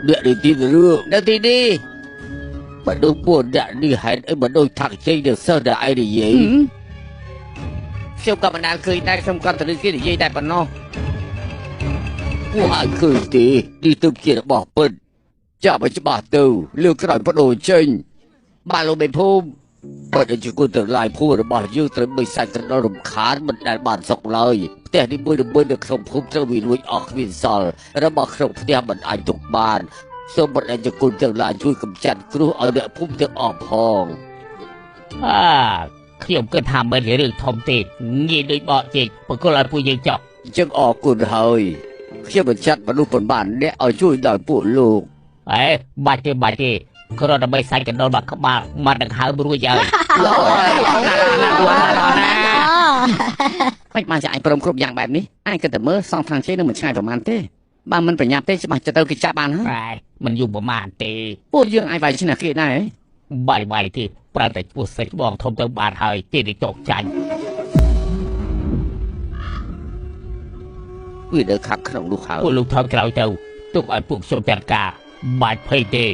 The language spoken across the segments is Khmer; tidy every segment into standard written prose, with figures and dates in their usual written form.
Đợi đi tin được. Đợi tin đi. Mà đôi buồn đã đi hẹn ấy mà đôi thằng chơi được sơ đã ai đi vậy? Sao cả mình đang cười đây không cần tới cái gì đây mà nó. Ai cười đi từ kia đã bỏ bên. Chả phải cho bà từ lương cái này bắt đầu chơi. Bà lô bên phôm. Bởi vì chúng tôi tưởng lại phô là bảo dương tới mình sạch cái nó rùm khán mình đã bàn sọc lời. Thế đi bơi được không không cho vì nuôi ọc vì sao. Nó bảo không thế mình anh tục bàn. Sao mình đã cho tôi tưởng lại chui cầm chặt cứ ở địa phôm tưởng ọc hòn. ខ្ញុំគិតថាមិនជារឿងធំទេងាយដូចបកចេកបកគលឲ្យពួកយើងចប់ ចឹងអរគុណហើយខ្ញុំបញ្ជាក់មនុស្សប៉ុន្មានអ្នកឲ្យជួយដល់ពួកលោក បាច់ទេគ្រាន់តែបីសាច់កណ្ដុរមកក្បាលមកដង្ហើមរួចហើយ មិនបានចាអញព្រមគ្រប់យ៉ាងបែបនេះអញគិតតែមើលសងខាងជ័យនឹងមិនឆ្ងាយប្រហែលទេបើមិនប្រញាប់ទេច្បាស់ទៅគេចាប់បានហើយមិនយូរប្រហែលទេ ពួកយើងអាចវាយឈ្នះគេដែរ បាយទេប្រតែពោះសេចបងធំទៅបានហើយគេទៅចោកចាញ់ វានៅខាងក្នុងនោះហើយ ពួកលោកថយក្រោយទៅទុកឲ្យពួកខ្ញុំចាត់ការបាច់ភ័យទេ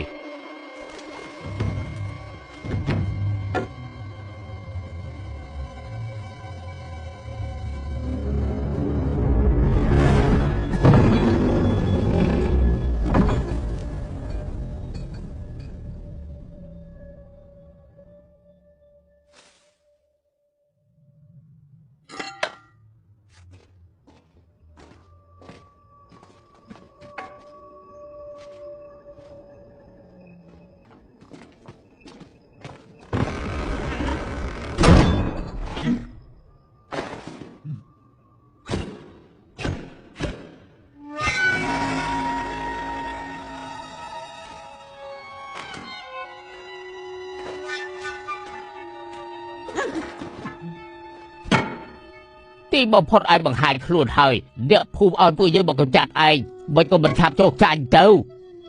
ទីបំផុតឲ្យបង្ហាញខ្លួនហើយអ្នកភូមិឲ្យពួកយើងមកកម្ចាត់ឯងមិនក៏មិនឆាប់ចោកចាញ់ទៅ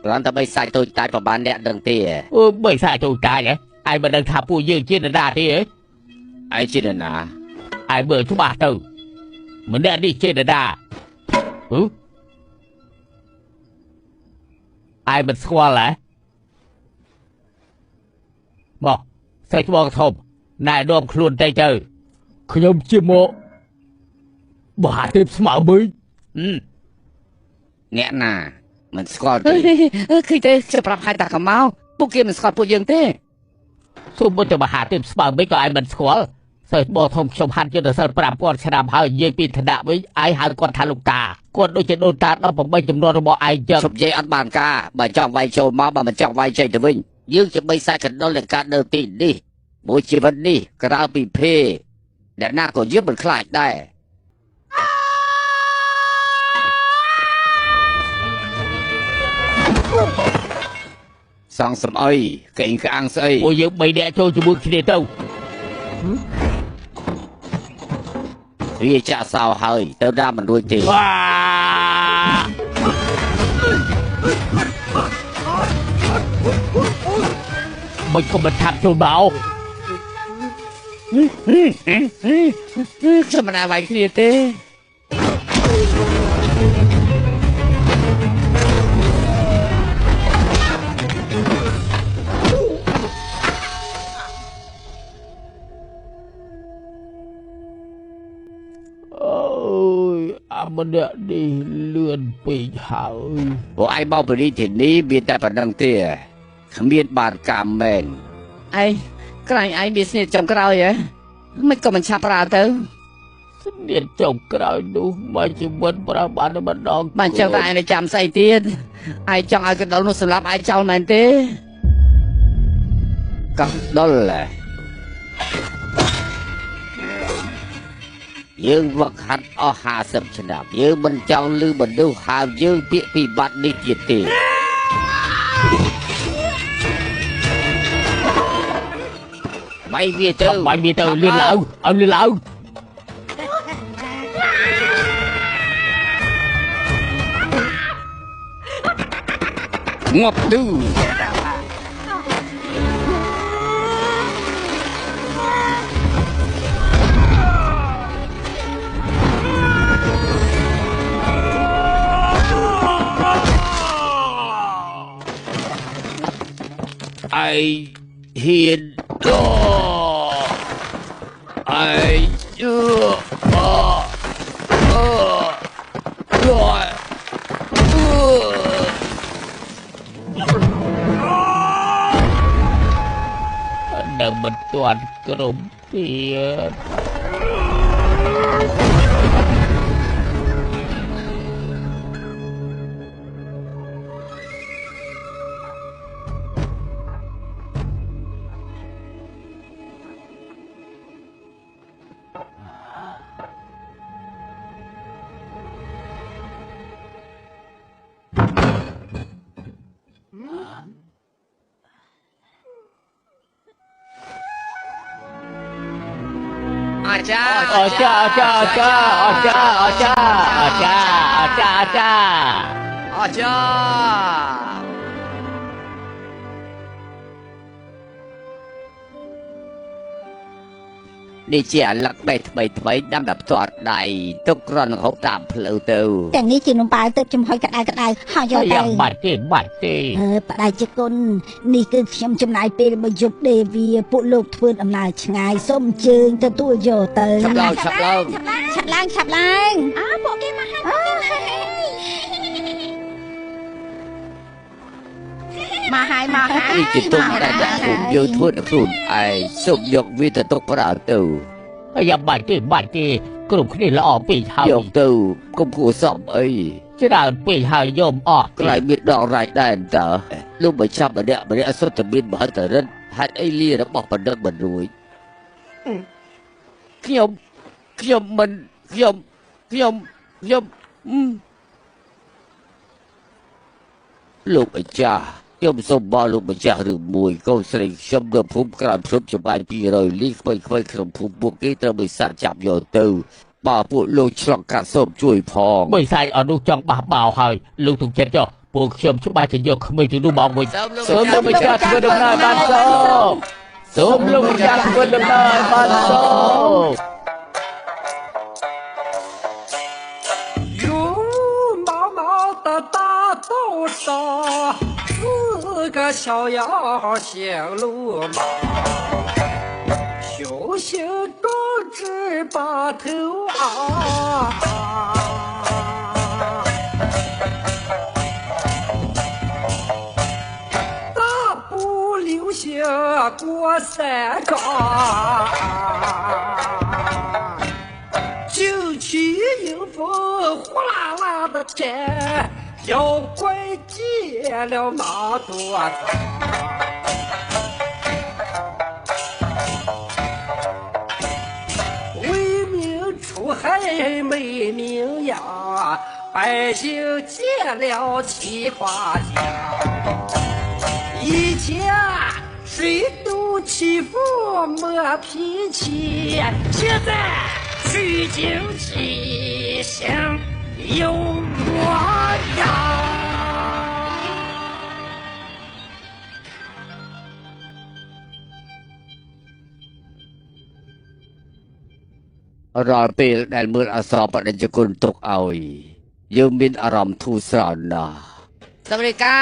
គ្រាន់តែបីសាច់តូចតាចប្រហែលអ្នកដឹងទេ បីសាច់តូចតាចឯងមិនដឹងថាពួកយើងជានរណាទេឯងជានរណាឯងមើលច្បាស់ទៅម្នាក់នេះជានរណាឯងមិនស្គាល់ហ៎មកសេចក្បងធំណែនាំខ្លួនទៅខ្ញុំជាមកបាទទេស្មើមើលអ្នកណាមិនស្គាល់ទេឃើញទេจะប្រាប់ឲ្យតាកមកពួកគេមិនស្គាល់ពួកយើងទេសូមទៅមហាទេពស្មើមិនក៏ឯងមិនស្គាល់សេចក្បងធំខ្ញុំហាត់យុទ្ធសាស្ត្រ5000ឆ្នាំហើយនិយាយពីឋានៈវិញឯងហៅគាត់ថាលោកតាគាត់ដូចជាដូនតា18ចំនួនរបស់ឯងចឹង សុំនិយាយអត់បានការបើចង់វាយចូលមកបើមិនចង់វាយចេញទៅវិញយើងជាបីសាច់កណ្ដុរនៃការដើរទីនេះមួយជីវិតនេះក្រៅពីភេរអ្នកណាក៏យើងមិនខ្លាចដែរសងសំអីកេងក្អាំងស្អីពួកយើង3នាក់ចូលជាមួយគ្នាទៅវាចាក់សោហើយទៅដាមិនរួចទេមិនក៏មិនថាប់ចូលមកខ្ញុំមិនអាចវាយគ្នាទេ ម្នាក់នេះលឿនពេកហើយពួកឯងមកពីទីនេះមានតែប៉ុណ្្នឹងទេគ្មានបានកម្មមែនឯងក្រែងឯងមានស្នៀតចំក្រោយហ៎មិនក៏មិនឆាប់ប្រើទៅស្នៀតចំក្រោយនោះមកជីវិតប្រើបានតែម្ដងបានចឹងតែឯងនៅចាំស្អីទៀតឯងចង់ឲ្យកណ្ដុរនោះសម្លាប់ឯងចោលមែនទេកណ្ដុរយើងវឹកហាត់អស់50ឆ្នាំយើងមិនចង់លឺមនុស្សហៅយើងពាក្យពីបាត់នេះទៀតទេបាយវាទៅលឿនឡើងឲ្យលឿនឡើងងាប់ទៅ ai hiền ai chưa rồi Đừng mình toàn cụm tiền. đi chè lắc bay đâm đập toạt đầy tức rần hậu tạm lưu từ ទាំងនេះជានំប៉ាវទឹកចំហុយក្តៅៗហើយយកទៅ Yang mati បដិជគុណនេះគឺខ្ញុំចំណាយពេលមួយយប់ដេវីពួកលោកធ្វើដំណើរឆ្ងាយសូមអញ្ជើញទទួលយកទៅ sắp lâu ឆាប់ឡើងពួកគេមកហើយមកហើយ đi chỉ tung đại đại cùng vô thuốc ở khuôn ai sụp dọc vì thật tốt vào từ Yang mati ក្រុមគ្នាល្អពេកហើយ dọc từ công cụ sọm ấy ច្រើនពេកហើយយំអស់ lại biết đỏ rải đàn tờ lúc mà chăm ở đĩa xuất từ biên bảo tờ rất hạt ấy lia đã bỏ vào đất bẩn rồi khiêm mình khiêm lúc mà cha khiêm xong bao lúc mà cha được mùi câu sành xâm ngập phúng cảm xúc cho bài bì rồi lý khơi khổng phúng buộc cái tờ mới sẵn chạm vào từ bà phụ lô chọn cả xôm chuối phong មិនសាយអត់នោះចង់បះបោហើយលោកទុកចិត្តចុះពួកខ្ញុំច្បាស់ជាយកក្មេងទៅនោះមកវិញសូមលោកម្ចាស់ធ្វើដំណើរបានសូមលោកម្ចាស់ធ្វើដំណើរបានសូម 如毛毛的大豆沙，四个小腰像路马，雄心壮志把头昂。大步流星过山岗。九曲迎风呼啦啦的天，妖怪见了马多长。为民除害没名扬，百姓见了齐夸奖。以前谁都欺负没脾气，现在虚惊气象有模样。rồiពេលដែលមើលអសរបដិជគុណទុកឲ្យយើងមានអារម្មណ៍ធូរស្រាលណាស់សវរិកា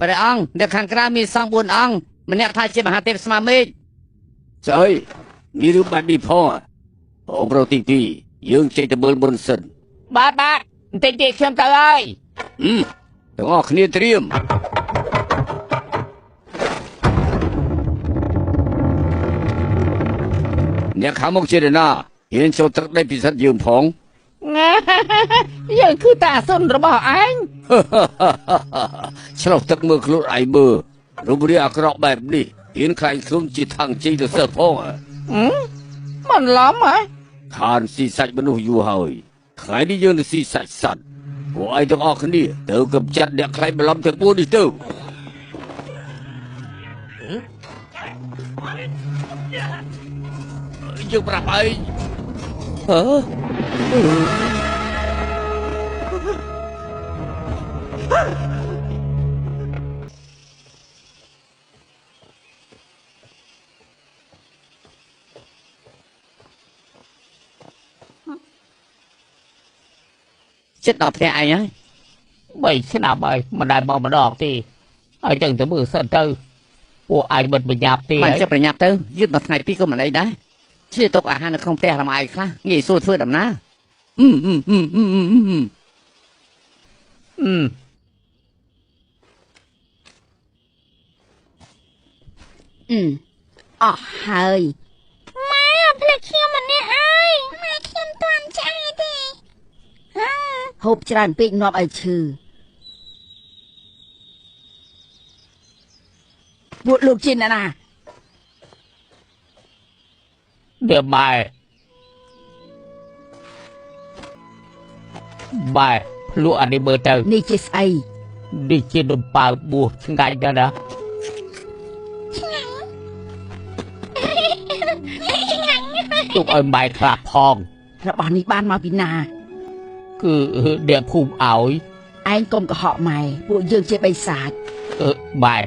ព្រះអង្គនៅខាងក្រៅមានសង្ឃ4អង្គម្នាក់ថាជាមហាទេពស្មាមេឃស្អីមានរឿងបាត់នេះផងអង្គរទី2យើងចេញទៅមើលមុនសិន បាទបន្តិចទៀតខ្ញុំទៅហើយ ទាំងអស់គ្នាត្រៀមអ្នកខាងមុខជាណាហ៊ានចូលទឹកដីពិសិដ្ឋយើងផង យើងគឺតាសុនរបស់ឯង ឆ្លោះទឹកមើលខ្លួនឯងមើលរូបរាងអាក្រក់បែបនេះហ៊ានខ្លាញ់ខ្លួនជាថងជិះទៅសើផង មិនឡំហ៎ ខានស៊ីសាច់មនុស្សយូរហើយថ្ងៃនេះយើងនឹងស៊ីសាច់សត្វពួកឯងទាំងអស់គ្នាទៅកម្ចាត់អ្នកខ្លាញ់បន្លំទាំង4នេះទៅយើងប្រាប់ឯង chết đọc thế ai ấy 3 ឆ្នាំហើយមិនដែលមកម្ដងទេហើយចឹងទៅមើលសិនទៅ ពួកឯងមិនប្រញាប់ទេ មិនចេះប្រញាប់ទៅយឺតមួយថ្ងៃពីរក៏មិនអីដែរជឿទុកអាហារនៅក្នុងផ្ទះរំអាយខ្លះងាយស្រួលធ្វើដំណើរអស់ហើយម៉ែអត់ភ្លេចខ្ញុំម្នាក់អើយម៉ែខ្ញុំតាន់ចាស់ទេហូបច្រើនពេកងាប់ឲ្យឈឺពួកលោកជាណា Để bài lụa anh đi bơ tờ នេះជាស្អី đi trên đồn bào buộc ngay đó đó tụi ơi bài khạp hòn របស់នេះបានមកពីណា cứ để phùm ảo ឯងកុំកុហកម៉ែពួកយើងជាបិសាច bài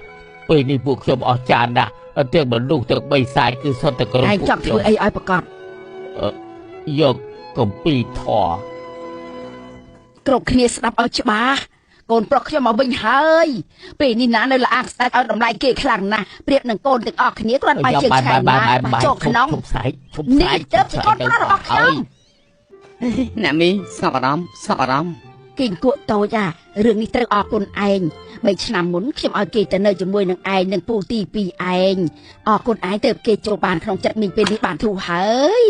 ពេលនេះពួកខ្ញុំអស់ចានណាស់ទាំងមនុស្សទាំងបីសាយគឺសុទ្ធតែក្រុម ឯងចង់ធ្វើអីឲ្យប្រកប យកកំពីធរ គ្រប់គ្នាស្ដាប់ឲ្យច្បាស់កូនប្រុសខ្ញុំមកវិញហើយពេលនេះណានៅល្អស្ដាច់ឲ្យតម្លៃគេខ្លាំងណាស់ប្រៀបនឹងកូនទាំងអស់គ្នាគ្រាន់តែជើងឆ្ងាយណាស់ចូលក្នុង ឈប់ស្អែកឈប់ស្អែ នេះ ក ទៅជាកូនប្រុសរបស់ខ្ញុំ អ្នកមីស្ងប់អារម្មណ៍ស្ងប់អារម្មណ៍ គេគួរតូចរឿងនេះត្រូវអរគុណឯង3ឆ្នាំមុនខ្ញុំឲ្យគេទៅនៅជាមួយនឹងឯងនឹងពូទី2ឯងអរគុណឯងទៅគេចូលបានក្នុងចិត្តមីងពេលនេះបានធូរហើយ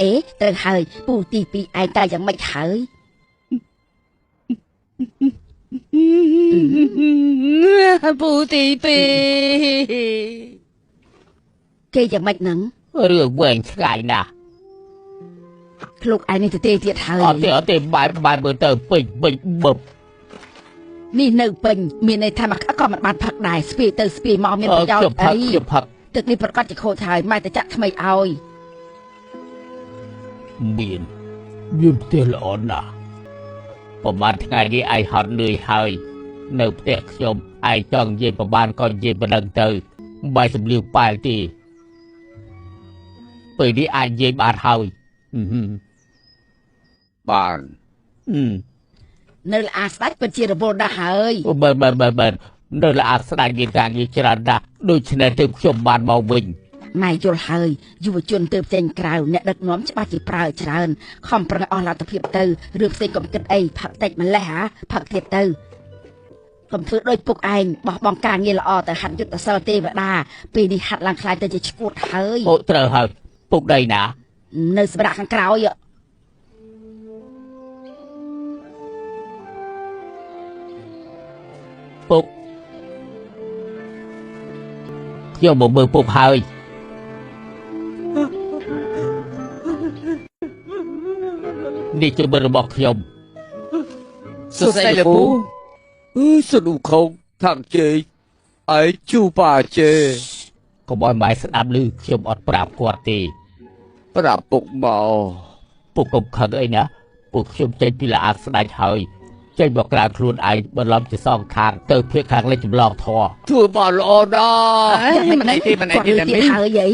អេត្រូវហើយពូទី2ឯងតែយ៉ាងម៉េចហើយ ពូទីពីរ គេយ៉ាងម៉េចហ្នឹង រឿងវែងឆ្ងាយណាស់ លោកឯងនេះទៅទេទៀតហើយ អត់ទេបាយមើលទៅពេញបឹប នេះនៅពេញមានន័យថាមកក៏មិនបានផឹកដែរស្ពាយទៅស្ពាយមកមានប្រយោជន៍អី ខ្ញុំផឹក ទឹកនេះប្រកាសជាខូចហើយម៉ែតែចាក់ថ្មីឲ្យ មានផ្ទះល្អណាស់ប្រហែលថ្ងៃនេះឯងហត់នឿយហើយនៅផ្ទះខ្ញុំឯងចង់និយាយប្រហែលក៏និយាយប៉ុណ្្នឹងទៅបាយសំលៀងប៉ែលទេពេលនេះអាចនិយាយបានហើយ បាន នៅល្អស្ដាច់ពិតជារវល់ណាស់ហើយ បើនៅល្អស្ដាយមានការងារច្រើនណាស់ដូច្នេះទើបខ្ញុំបានមកវិញ ម៉ែយល់ហើយយុវជនទើបចេញក្រៅអ្នកដឹកនាំច្បាស់ជាប្រើច្រើនខំប្រឹងអស់លទ្ធភាពទៅរឿងផ្សេងកុំគិតអីផឹកតិចម្លេះផឹកទៀតទៅកុំធ្វើដូចពុកឯងបោះបង់ការងារល្អទៅហាត់យុទ្ធសិលទេវតាពេលនេះហាត់ឡើងខ្លាយទៅជាឈួតហើយ អូត្រូវហើយពុកដីណា នៅសម្រាប់ខាងក្រោយ ពុកខ្ញុំមកមើលពុកហើយ នេះជាបិទរបស់ខ្ញុំ សរសៃលពូសនុខងថាំជេឯជូប៉ាជេ កុំឲ្យម៉ែស្ដាប់ឮខ្ញុំអត់ប្រាប់គាត់ទេ ប្រាប់ពុកមក ពុកកុំខឹងអីណាពុកខ្ញុំចេញពីល្អស្ដាច់ហើយចេញមកក្រៅខ្លួនឯងបន្លំជាសងខាងទៅភៀកខាងលិចចម្លងធរ ធ្វើបានល្អណាស់មិនអីទេតែមី ហើយអី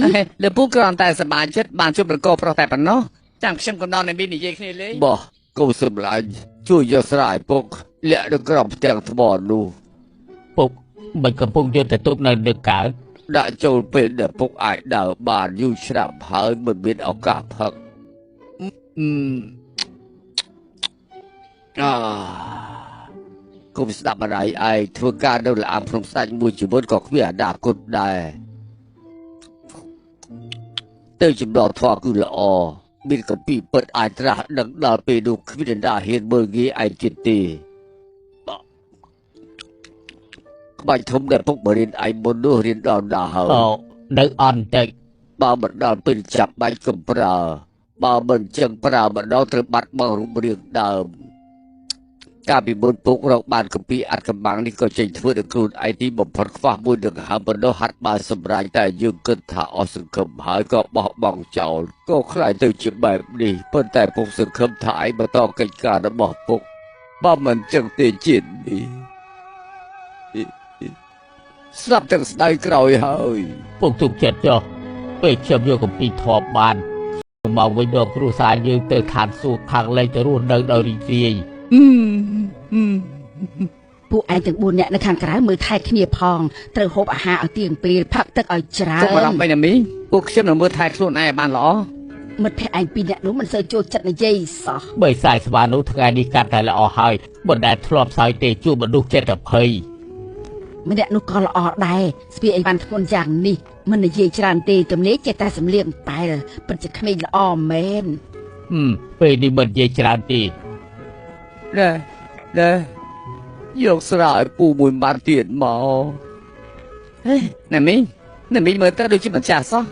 លពូគ្រាន់តែសប្បាយចិត្តបានជួបប្រកបប្រុសតែប៉ុណ្ណោះចាំខ្ញុំកំដរអ្នកមីនិយាយគ្នាលេងបោះកុំសម្លាញ់ជួយយកស្រ័យពុកលាក់នៅក្រោមផ្ទាំងថ្មនោះ ពុកមិនកំពុងយកទៅទុកនៅកើត ដាក់ចូលពេលដែលពុកអាចដើរបានយូរឆ្នាំហើយមិនមានឱកាសផឹកគុំស្ដាប់อะไรឯងធ្វើការនៅល្អភ្នំសាច់មួយជីវិតក៏គ្មានអនាគតដែរទៅចំណងធွာគឺល្អមានកំពីពិតអាចត្រាស់ដឹងដល់ពេលនោះគ្មានអ្នកណាហ៊ានមើលងាយឯងទៀតទេក្បាច់ធំដែលពុកបរិញ្ញាឯងមុននោះរៀនដល់ណាហើយ អូនៅអន់តិច បើមិនដល់ពេលចាប់បាច់កំប្រើបើមិនចឹងប្រើម្ដងត្រូវបាត់បង់រូបរាងដើមកាលពីមុនពុករកបានកំពីអត្តកម្បាំងនេះក៏ចេញធ្វើដល់ខ្លួនឯងទីបំផុតខ្វះមួយនឹងហើមបណ្ដោះហាត់បានសម្រាប់តែយើងគិតថាអស់សង្ឃឹមហើយក៏បោះបង់ចោលក៏ខ្លាចទៅជាបែបនេះប៉ុន្តែពុកសង្ឃឹមថាឯងបន្តកិច្ចការរបស់ពុកបើមិនចឹងទេជាតិនេះស្ដាប់ទាំងស្ដាយក្រោយហើយ ពុកទុកចិត្តចុះពេលខ្ញុំយកកំពីធម៌បានមកវិញដល់គ្រួសារយើងទៅឋានសួគ៌ខាងលិចទៅរស់នៅដោយរីករាយ ពូ ពួកឯងទាំង4នាក់នៅខាងក្រៅមើលថែគ្នាផងត្រូវហូបអាហារឲ្យទៀងពេលផឹកទឹកឲ្យច្រើន ចុះបារម្ភបីណាមីពួកខ្ញុំនឹងមើលថែខ្លួនឯងឲ្យបានល្អ មិត្តភក្តិឯង2នាក់នោះមិនសូវចូលចិត្តនិយាយសោះ បើសាយស្វានោះថ្ងៃនេះកាត់តែល្អហើយមិនដែលធ្លាប់សើចទេជួបមនុស្សចិត្តភ័យ ម្នាក់នោះក៏ល្អដែរស្ពាយឯងបានធ្ងន់យ៉ាងនេះមិននិយាយច្រើនទេទំនេរចេះតែសំលៀងតែពិតជាក្មេងល្អមែន ពេលនេះមិននិយាយច្រើនទេ ណែយកស្រាឲ្យពូមួយបានទៀតមកហេណាមីមើលទៅដូចជាមិនចាស់សោះ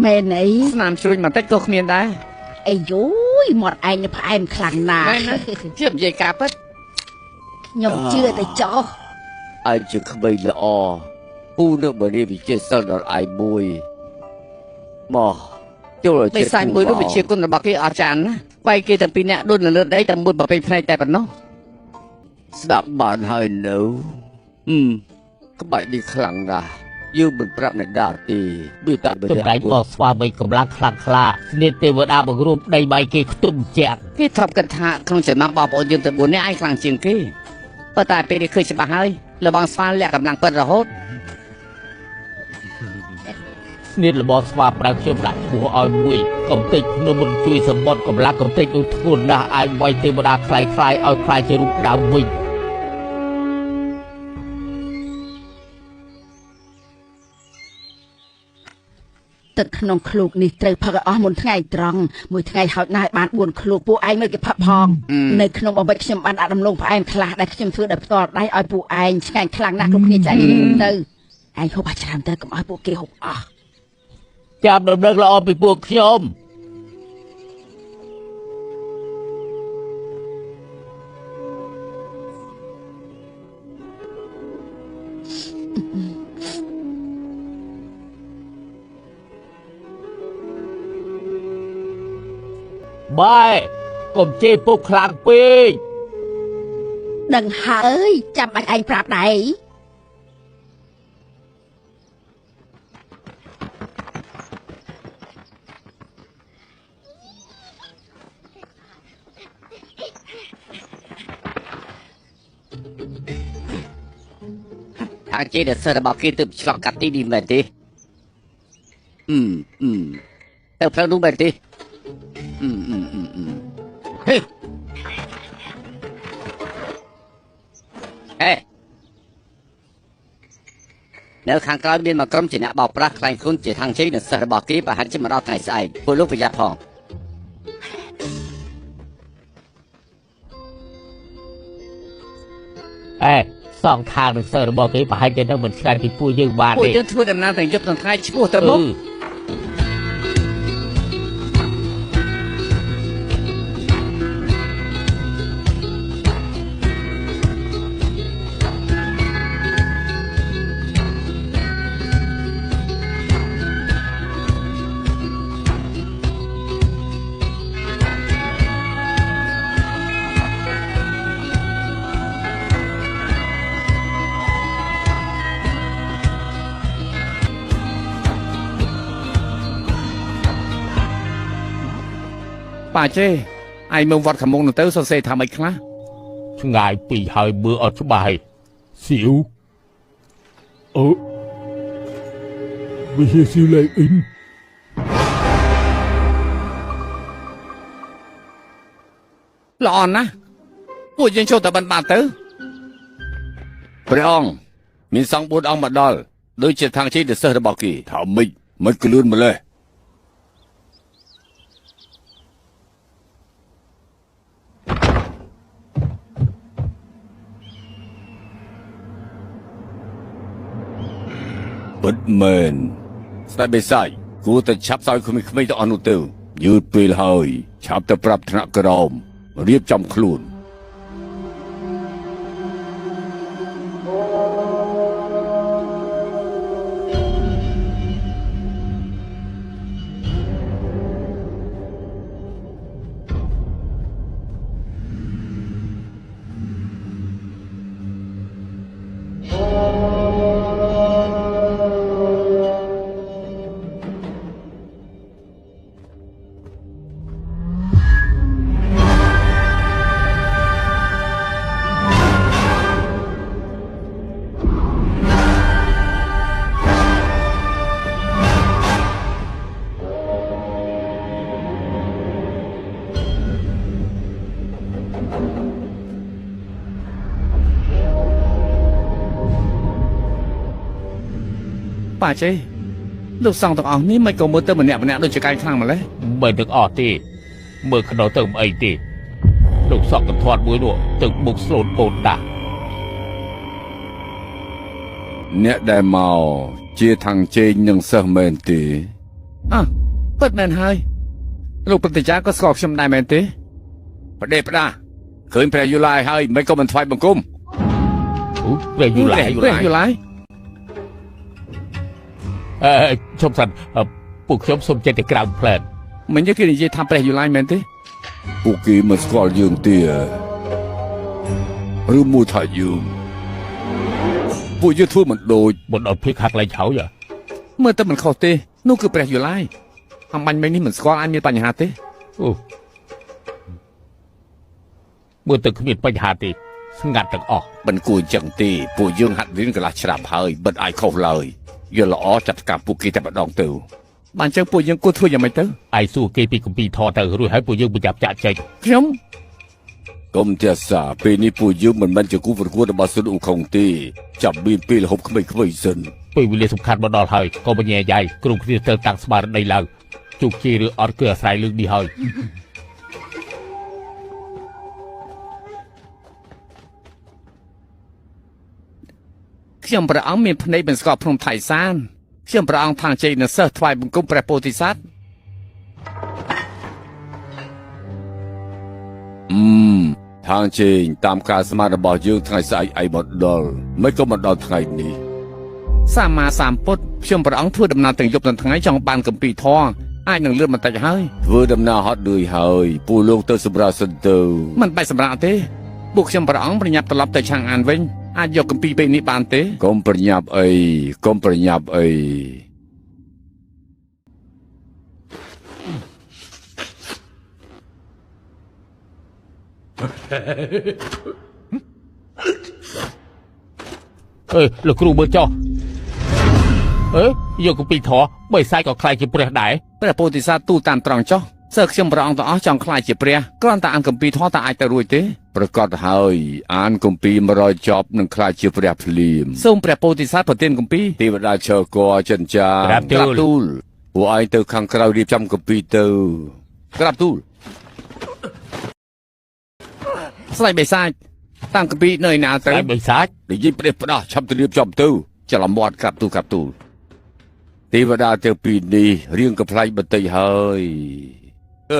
មែនអី ស្នាមជ្រុញបន្តិចក៏គ្មានដែរ អីយូយមាត់ឯងនេះផ្អែមខ្លាំងណាស់ ខ្ញុំនិយាយការពិត ខ្ញុំជឿតែចោះ ឯងជាក្មេងល្អពូនៅបរិយាវិជាសិលដល់ឯងមួយមកចូលឲ្យចិត្តសាយមួយនោះវិជាគុណរបស់គេអស្ចារ្យណាស់បែកគេទាំងពីរនាក់ដូចនៅលើដីតែមួយប្រពៃផ្នែកតែប៉ុណ្ណោះស្ដាប់បានហើយនៅក្បាច់នេះខ្លាំងណាស់យើងមិនប្រាប់អ្នកដាទេវាតែ ចម្លែកមកស្វាមីកម្លាំងខ្លាំងក្លាស្នៀតទេវតាបង្រួមដីបាយគេខ្ទុំជាក់ គេធ្លាប់គិតថាក្នុងចំណោមបងប្អូនយើងទាំង4នាក់ឯងខ្លាំងជាងគេប៉ុន្តែពេលនេះឃើញច្បាស់ហើយលបងស្វាលាក់កម្លាំងពិតរហូត ស្នៀតរបស់ស្វាប្រើខ្ញុំដាក់ឈ្មោះឲ្យមួយកុំតិចនោះមិនជួយសម្បត្តិកម្លាំងកំតិចនោះធ្ងន់ណាស់អាចវាយទេវតាខ្លាយឲ្យខ្លាយជារូបដើមវិញ ទឹកក្នុងឃ្លោកនេះត្រូវផឹកឲ្យអស់មុនថ្ងៃត្រង់មួយថ្ងៃហោចណាស់បាន4ឃ្លោកពួកឯងមើលគេផឹកផងនៅក្នុងបំពេចខ្ញុំបានដាក់ដំឡូងផ្អែមខ្លះដែលខ្ញុំធ្វើដោយផ្ទាល់ដៃឲ្យពួកឯងឆ្ងាញ់ខ្លាំងណាស់គ្រប់គ្នាចែកគ្នាទៅឯងហូបឲ្យច្រើនទៅកុំឲ្យពួកគេហូបអស់ ចាប់ដំណឹងល្អពីពួកខ្ញុំ បែកុំជេរពុកខ្លាំងពេក ដឹងហើយចាំបាច់ឯងប្រាប់ដែរ ថាជេរដល់សិស្សរបស់គេទើបឆ្លងកាត់ទីនេះមែនទេទៅផ្លូវនោះមែនទេហេនៅខាងក្រោយមានមកក្រុមជាអ្នកបោកប្រាស់ខ្លែងខ្លួនជាທາງជ័យនៅសិស្សរបស់គេប្រហែលជាមកដល់ថ្ងៃស្អែកពួកលោកប្រយ័ត្នផង សងខាងនឹងសិស្សរបស់គេប្រហែលជានៅមិនឆ្ងាយពីពួកយើងបាន ពួក ទេ យើងធ្វើដំណើរទាំងយប់ទាំងថ្ងៃឈ្មោះទៅមុខ ប៉ាចេឯងមើលវត្តខាងមុខនោះទៅសរសេរថាម៉េចខ្លះ ឆ្ងាយពីហើយមើលអត់ច្បាស់សៀវវិហារសៀវលេខអ៊ីន ល្អណាស់ពួកយើងចូលទៅបិណ្ឌបាតទៅព្រះអង្គមានសង្ឃ4អង្គមកដល់ដូចជាທາງជ័យដល់សិស្សរបស់គេថាម៉េចមិនក្លឿនម្លេះ ពិតមែនស្ដេចបិសាចគួរតែឆាប់សោយក្មេងៗទៅអស់នោះទៅយឺតពេលហើយឆាប់ទៅប្រាប់ថ្នាក់ក្រមរៀបចំខ្លួន អ bà chế lúc xong tao ông ní mấy câu mơ tơ mà nẹo đôi chỉ cái khăn mà lấy មិនទាំងអស់ទេមើលខ្នោទៅមិនអីទេលោកសក់កន្ធាត់មួយនោះទឹកមុខស្លូតបូនដាស់ nẹo đại màu chia thằng trên nhưng sơ mền tí à bớt mền hơi lúc bật giá có sọp trong đại mền tí bật đẹp ra khởi phải du lai hơi mấy câu mình thoại bằng cung ព្រះយូឡៃ du lai ឈប់សិនពួកខ្ញុំសូមចេញទៅក្រៅផ្លែត mình nhớ cái gì tham phải du lai mền tíពួកគេមិនស្គាល់យើងទេឬមួយថាយើងពួកយើងធ្វើមិនដូច មិនអត់ភៀកហាក់លែងហើយ មើលទៅមិនខុសទេនោះគឺព្រះយូឡៃអំបញ្ញមិញនេះមិនស្គាល់អាចមានបញ្ហាទេ អូមើលទៅគ្មានបញ្ហាទេស្ងាត់ទាំងអស់ មិនគួរចឹងទេពួកយើងហាត់រៀនកន្លះច្រាប់ហើយមិនអាចខុសឡើយយើងល្អចាត់ការពួកគេតែម្ដងទៅបានចឹងពួកយើងគួរធ្វើយ៉ាងម៉េចទៅ ឯសួរគេពីគម្ពីរធរទៅរួចហើយពួកយើងប្រញាប់ចាក់ចេញ ខ្ញុំកុំចាសាពេលនេះពួកយើងមិនមែនជាគូប្រកួតរបស់សុនអ៊ូខុងទេចាប់មានពេលហូបក្មេងៗសិន ពេលវេលាសំខាន់មកដល់ហើយក៏បញ្ញាយាយគ្រូគ្នាទៅតាំងស្មារតីឡើងជោគជ័យឬអត់គឺអាស្រ័យលើកនេះហើយ ខ្ញុំព្រះអង្គមានភ្នែកមិនស្គាល់ភ្នំថៃសានខ្ញុំព្រះអង្គថាងជ័យនៅសិស្សថ្វាយបង្គំព្រះពោធិសត្វថាងជ័យតាមការស្មានរបស់យើងថ្ងៃស្អែកអីមកដល់មិនក៏មកដល់ថ្ងៃនេះសម្មាសម្ពុទ្ធខ្ញុំព្រះអង្គធ្វើដំណើរទាំងយប់ទាំងថ្ងៃចង់បានគម្ពីរធម៌អាចនឹងលឿនបន្តិចហើយធ្វើដំណើរហត់លឿនហើយពួកលោកទៅសម្រាប់សិនទៅមិនបាច់សម្រាប់ទេពួកខ្ញុំព្រះអង្គប្រញាប់ត្រឡប់ទៅឆាងអានវិញអាចយកគម្ពីរពេលនេះបានទេកុំប្រញាប់អីកុំប្រញាប់អី លោកគ្រូមើលចុះយកគម្ពីរធរបើសាយក៏ខ្លាយជាព្រះដែរ ព្រះពោធិសត្វទូតាមត្រង់ចុះសិស្សខ្ញុំព្រះអង្គទាំងអស់ចង់ខ្លាយជាព្រះគ្រាន់តែអានគម្ពីរធម៌តែអាចទៅរួចទេប្រកាសហើយអានគម្ពីរ100ចប់នឹងខ្លាយជាព្រះភ្លាមសូមព្រះពោធិសត្វប្រទានគម្ពីរទេវតាឈើកចិនចាក្រាបទូលពួកឯងទៅខាងក្រៅរៀបចំគម្ពីរទៅក្រាបទូលស្ដេចបិសាចតាំងគម្ពីរនៅឯណាទៅ ស្ដេចបិសាច និយាយព្រះផ្ដោះឆាប់ទៅរៀបចំទៅច្រឡំមាត់ក្រាបទូលក្រាបទូលទេវតាទាំងពីរនេះរៀងកំ ប្លែកបន្តិចហើយខ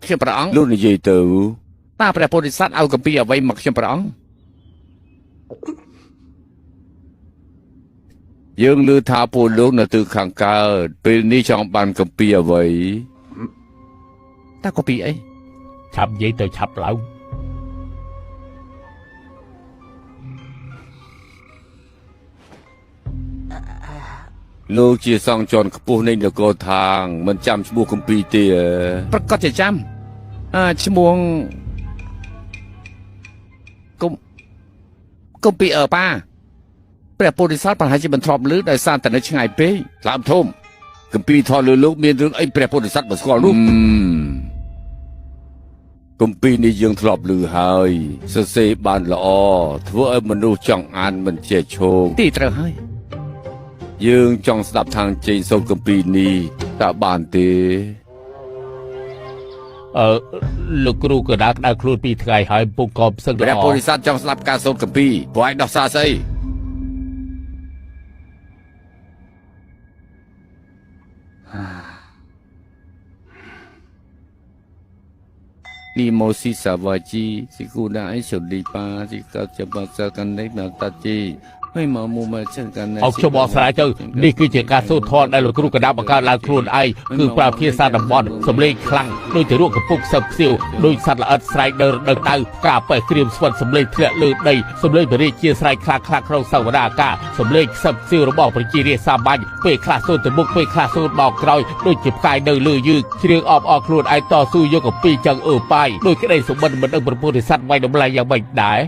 ្ញុំព្រះអង្គលោកនិយាយទៅតើព្រះពោធិសត្វឲ្យគម្ពីរអ្វីមកខ្ញុំព្រះអង្គយើងឮថាពលលោកនៅទិសខាងកើតពេលនេះចង់បានគម្ពីរអ្វីតើគម្ពីរអី ឆាប់និយាយទៅឆាប់ឡើង លោកជាសង្ឃជាន់ខ្ពស់នៃនគរថាងមិនចាំឈ្មោះគម្ពីរទេប្រកាសជាចាំឈ្មោះគម្ពីរប៉ាព្រះពោធិសត្វប្រហែលជាមិនធ្លាប់ឮដោយសារតែនៅឆ្ងាយពេកថ្លើមធំគម្ពីរធម៌លើលោកមានរឿងអីព្រះពោធិសត្វមិនស្គាល់នោះគម្ពីរនេះយើងធ្លាប់ឮហើយសរសេរបានល្អធ្វើឲ្យមនុស្សចង់អានមិនចេះឈោងទីត្រូវហើយយើងចង់ស្ដាប់ທາງជ័យសូត្រគម្ពីរនេះតើបានទេ លោកគ្រូក៏ដើរក្តៅខ្លួនពីថ្ងៃហើយពុកក៏ផ្សឹងល្អ ព្រះពោធិសត្វចង់ស្ដាប់ការសូត្រគម្ពីរព្រោះឯងដោះសារស្អីនីម៉ូស៊ីសាវ៉ាជីស៊ីគូណាអៃសូលីប៉ាស៊ីកោចាំបាសាកាន់នេះមកតាជីហើយមកមុំមកចឹងកាន់នេះ អោខ្ញុំបកស្រាយទៅនេះគឺជាការសូត្រធម៌ដែលលោកគ្រូកណ្ដាប់បង្កើតឡើងខ្លួនឯងគឺប្រើភាសាតំបន់សម្លេងខ្លាំងដូចជារក់កំពុកសឹកខ្សៀវដូចសត្វល្អិតស្រែកដើរដៅតៅការប៉ែក្រៀមស្វិតសម្លេងធ្លាក់លើដីសម្លេងបរិជាស្រែកខ្លាក់ក្នុងសវនាការសម្លេងខ្សឹបខ្សៀវរបស់ប្រជារាស្ត្រសាមញ្ញពេលខ្លះសូត្រទៅមុខពេលខ្លះសូត្រមកក្រោយដូចជាផ្កាយនៅលើយឺកជ្រៀងអបអរខ្លួនឯងតស៊ូយកកំពីចឹងអើប៉ាយដោយក្តីសុបិនមិនដឹងប្រពុទ្ធិស័ក្តិវាយតម្លៃយ៉ាងម៉េចដែរ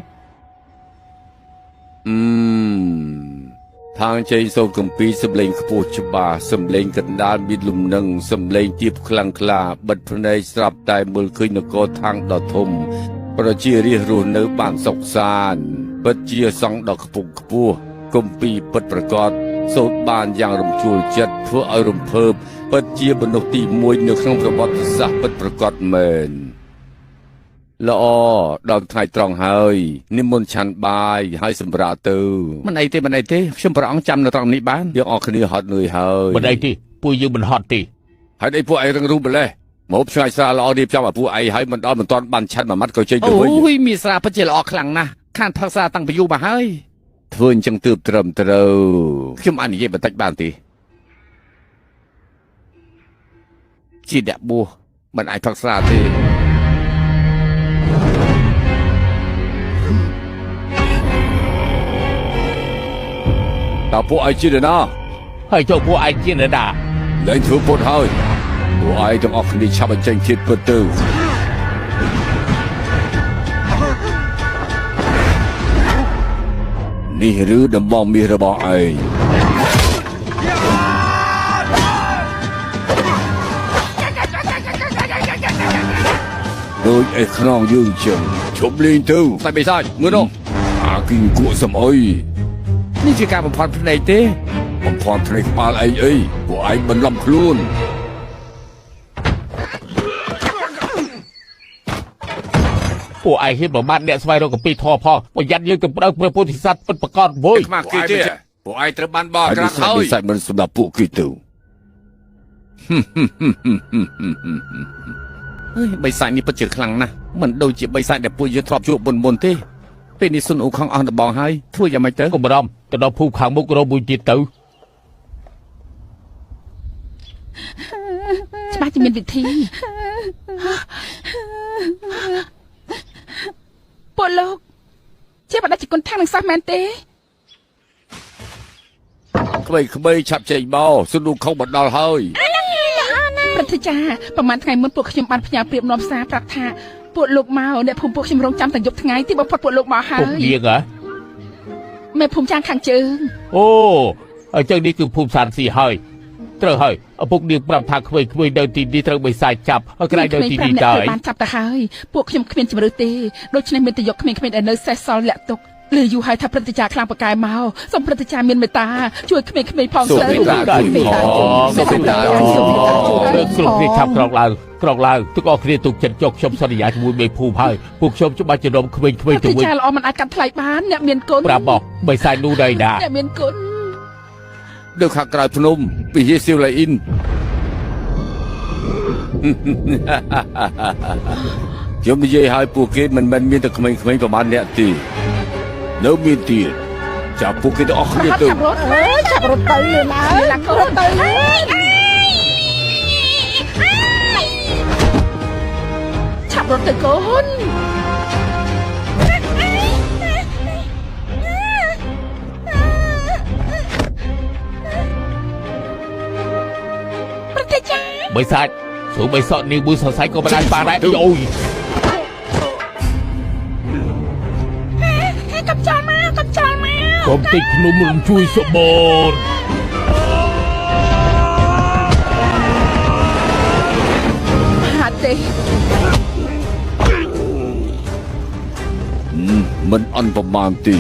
ทางใจโซกัมปีสำเร็จขบวนฉบาสำเร็จกันดานบิดลุมนังสำเร็จจีบคลังคลาบัดพนัยสลับตายมือคืนนกทางดอทมประเจียรีรูนเนื้อบานศกสารปัจเจียสองดอกขปุกขปัวกัมปีปัดประกอบโซดบานอย่างรำจูลจัดเพื่ออารมณ์เพิ่มปัจเจียบรรดตีมวยในครั้งประวัติศาสตร์ปัดประกอบเมนละอดอกไทยตรองเฮยนิมนต์ฉันบายให้สมราตูมันไอเต้ชมพระองค์จำในตรงนี้บ้านยังออกคดีหอดเหนื่อยเฮยมันไอ้ที่ปุยยืมมันฮอตตีให้ได้พวกไอเรื่องรู้ไปเลยหมอบชายสาละอดีบจำว่าพวกไอให้มันมันตอนบันชันมามัดก็ใจอยู่โอ้ยมีสาพระเจริญออกครั้งนะข้านทักษะตั้งไปอยู่มาให้ทวนจังตืบเติมเติมขึ้นอันนี้บันทัดบ้านตีจีเดบัวมันไอทักษะตีแต่พวกไอจีเดนะให้เจ้าพวกไอ้จีนดาเลยถือปดให้พวกไอต้องออกคดีชาวบ้านเจงคิดประตูนี่หรือดำมองมีระบไอโดยไอ้ขนองยืงเชิงชมลิงตู้ใส่ไปใส่เมื่อน้องอากินกุสมัยนี่คือการบำพัดพระในเต้บำพัดพระในปาไอ้พวกไอ้มันลำคลุนพวกไอ้เห็นบอกบ้านเนี่ยสบายเรากับปีทอพ่อพอยันยืนกับพระพุทธศาสนาเป็นประกอบโว้ยมากกี่เจ้พวกไอ้ตระบันบ้ากระเขาใส่มันสำหรับพวกกี่ตัวเฮ้ยใบสายนี่ประเจิดคลังนะมันโดนจีบใบสายแต่ปุยจะทรอบชั่วบนเต้เป็นนิสุนอุคังอันดบองให้ทั่วยังไม่เจอก็บรอมแต่เราผู้ขังมุกเราบุญจิตเต๋อสบายจะมีวิธีปวดโลกเจ็บอะไรจากคนทางหนังซาแมนเต้ขบายฉับใจเบาสนุกเข้าบัดดอลเฮ้ยพระเทจ้าประมาณไงเมื่อปวดขยมบันพยาเปรียบน้อมซาปรักษาปวดลูกเมาเนี่ยภูมิพวกชิมรงจำแต่ยกทั้งไงที่บอกพอปวดลูกเมาหายภูมิเดียงเหรอแม่ภูมิจางขังเจิงโอ้ไอ้เจ้านี่คือภูมิสารสี่เฮ้ยเตอเฮ้ยพวกเดียงปรับทางเคยเดินตีดีเตอใบสายจับเอาใครเดินตีดีได้บ้านจับแต่เฮ้ยพวกขยมขมิ้นจิมรุเตโดยฉะนั้นเป็นแต่ยกขมิ้นเนอร์เซซอลแหละตกหรืออยู่ให้ทัพพระติจาคลางประกายเมาสมพระติจาเมียนเมตตาช่วยขมิ้นพองเสริมเรื่องกลุ่มที่ทำกรองลาวทุกออกเรียนตุกจันจกชมสนิยาจมูกใบภูพายพวกชมจะมาจะดมขมิ้นตัววิ่งจะเอามันอาการทลายบ้านเนี่ยเมียนกลปราบอกใบสายนูได้ด่าเนี่ยเมียนกลเดือดขักกลายพนมปีเยซิลไลอินยมยี่ให้พวกเกมันมีแต่ขมิ้นประมาณเนี้ยตีแล้วมีตีจับพวกเกออกเรียนตัวขับรถตื่นนะหลังรถตื่นขับรถตื่นคนประเทศจ้าใบสายสูงใบสอดนิ้วมือสอดสายก็ไม่ได้ปาได้โอ้ยกับจานมาผมติดขนมมันช่วยสมบูรณ์หาเต้มันอันประมาณตี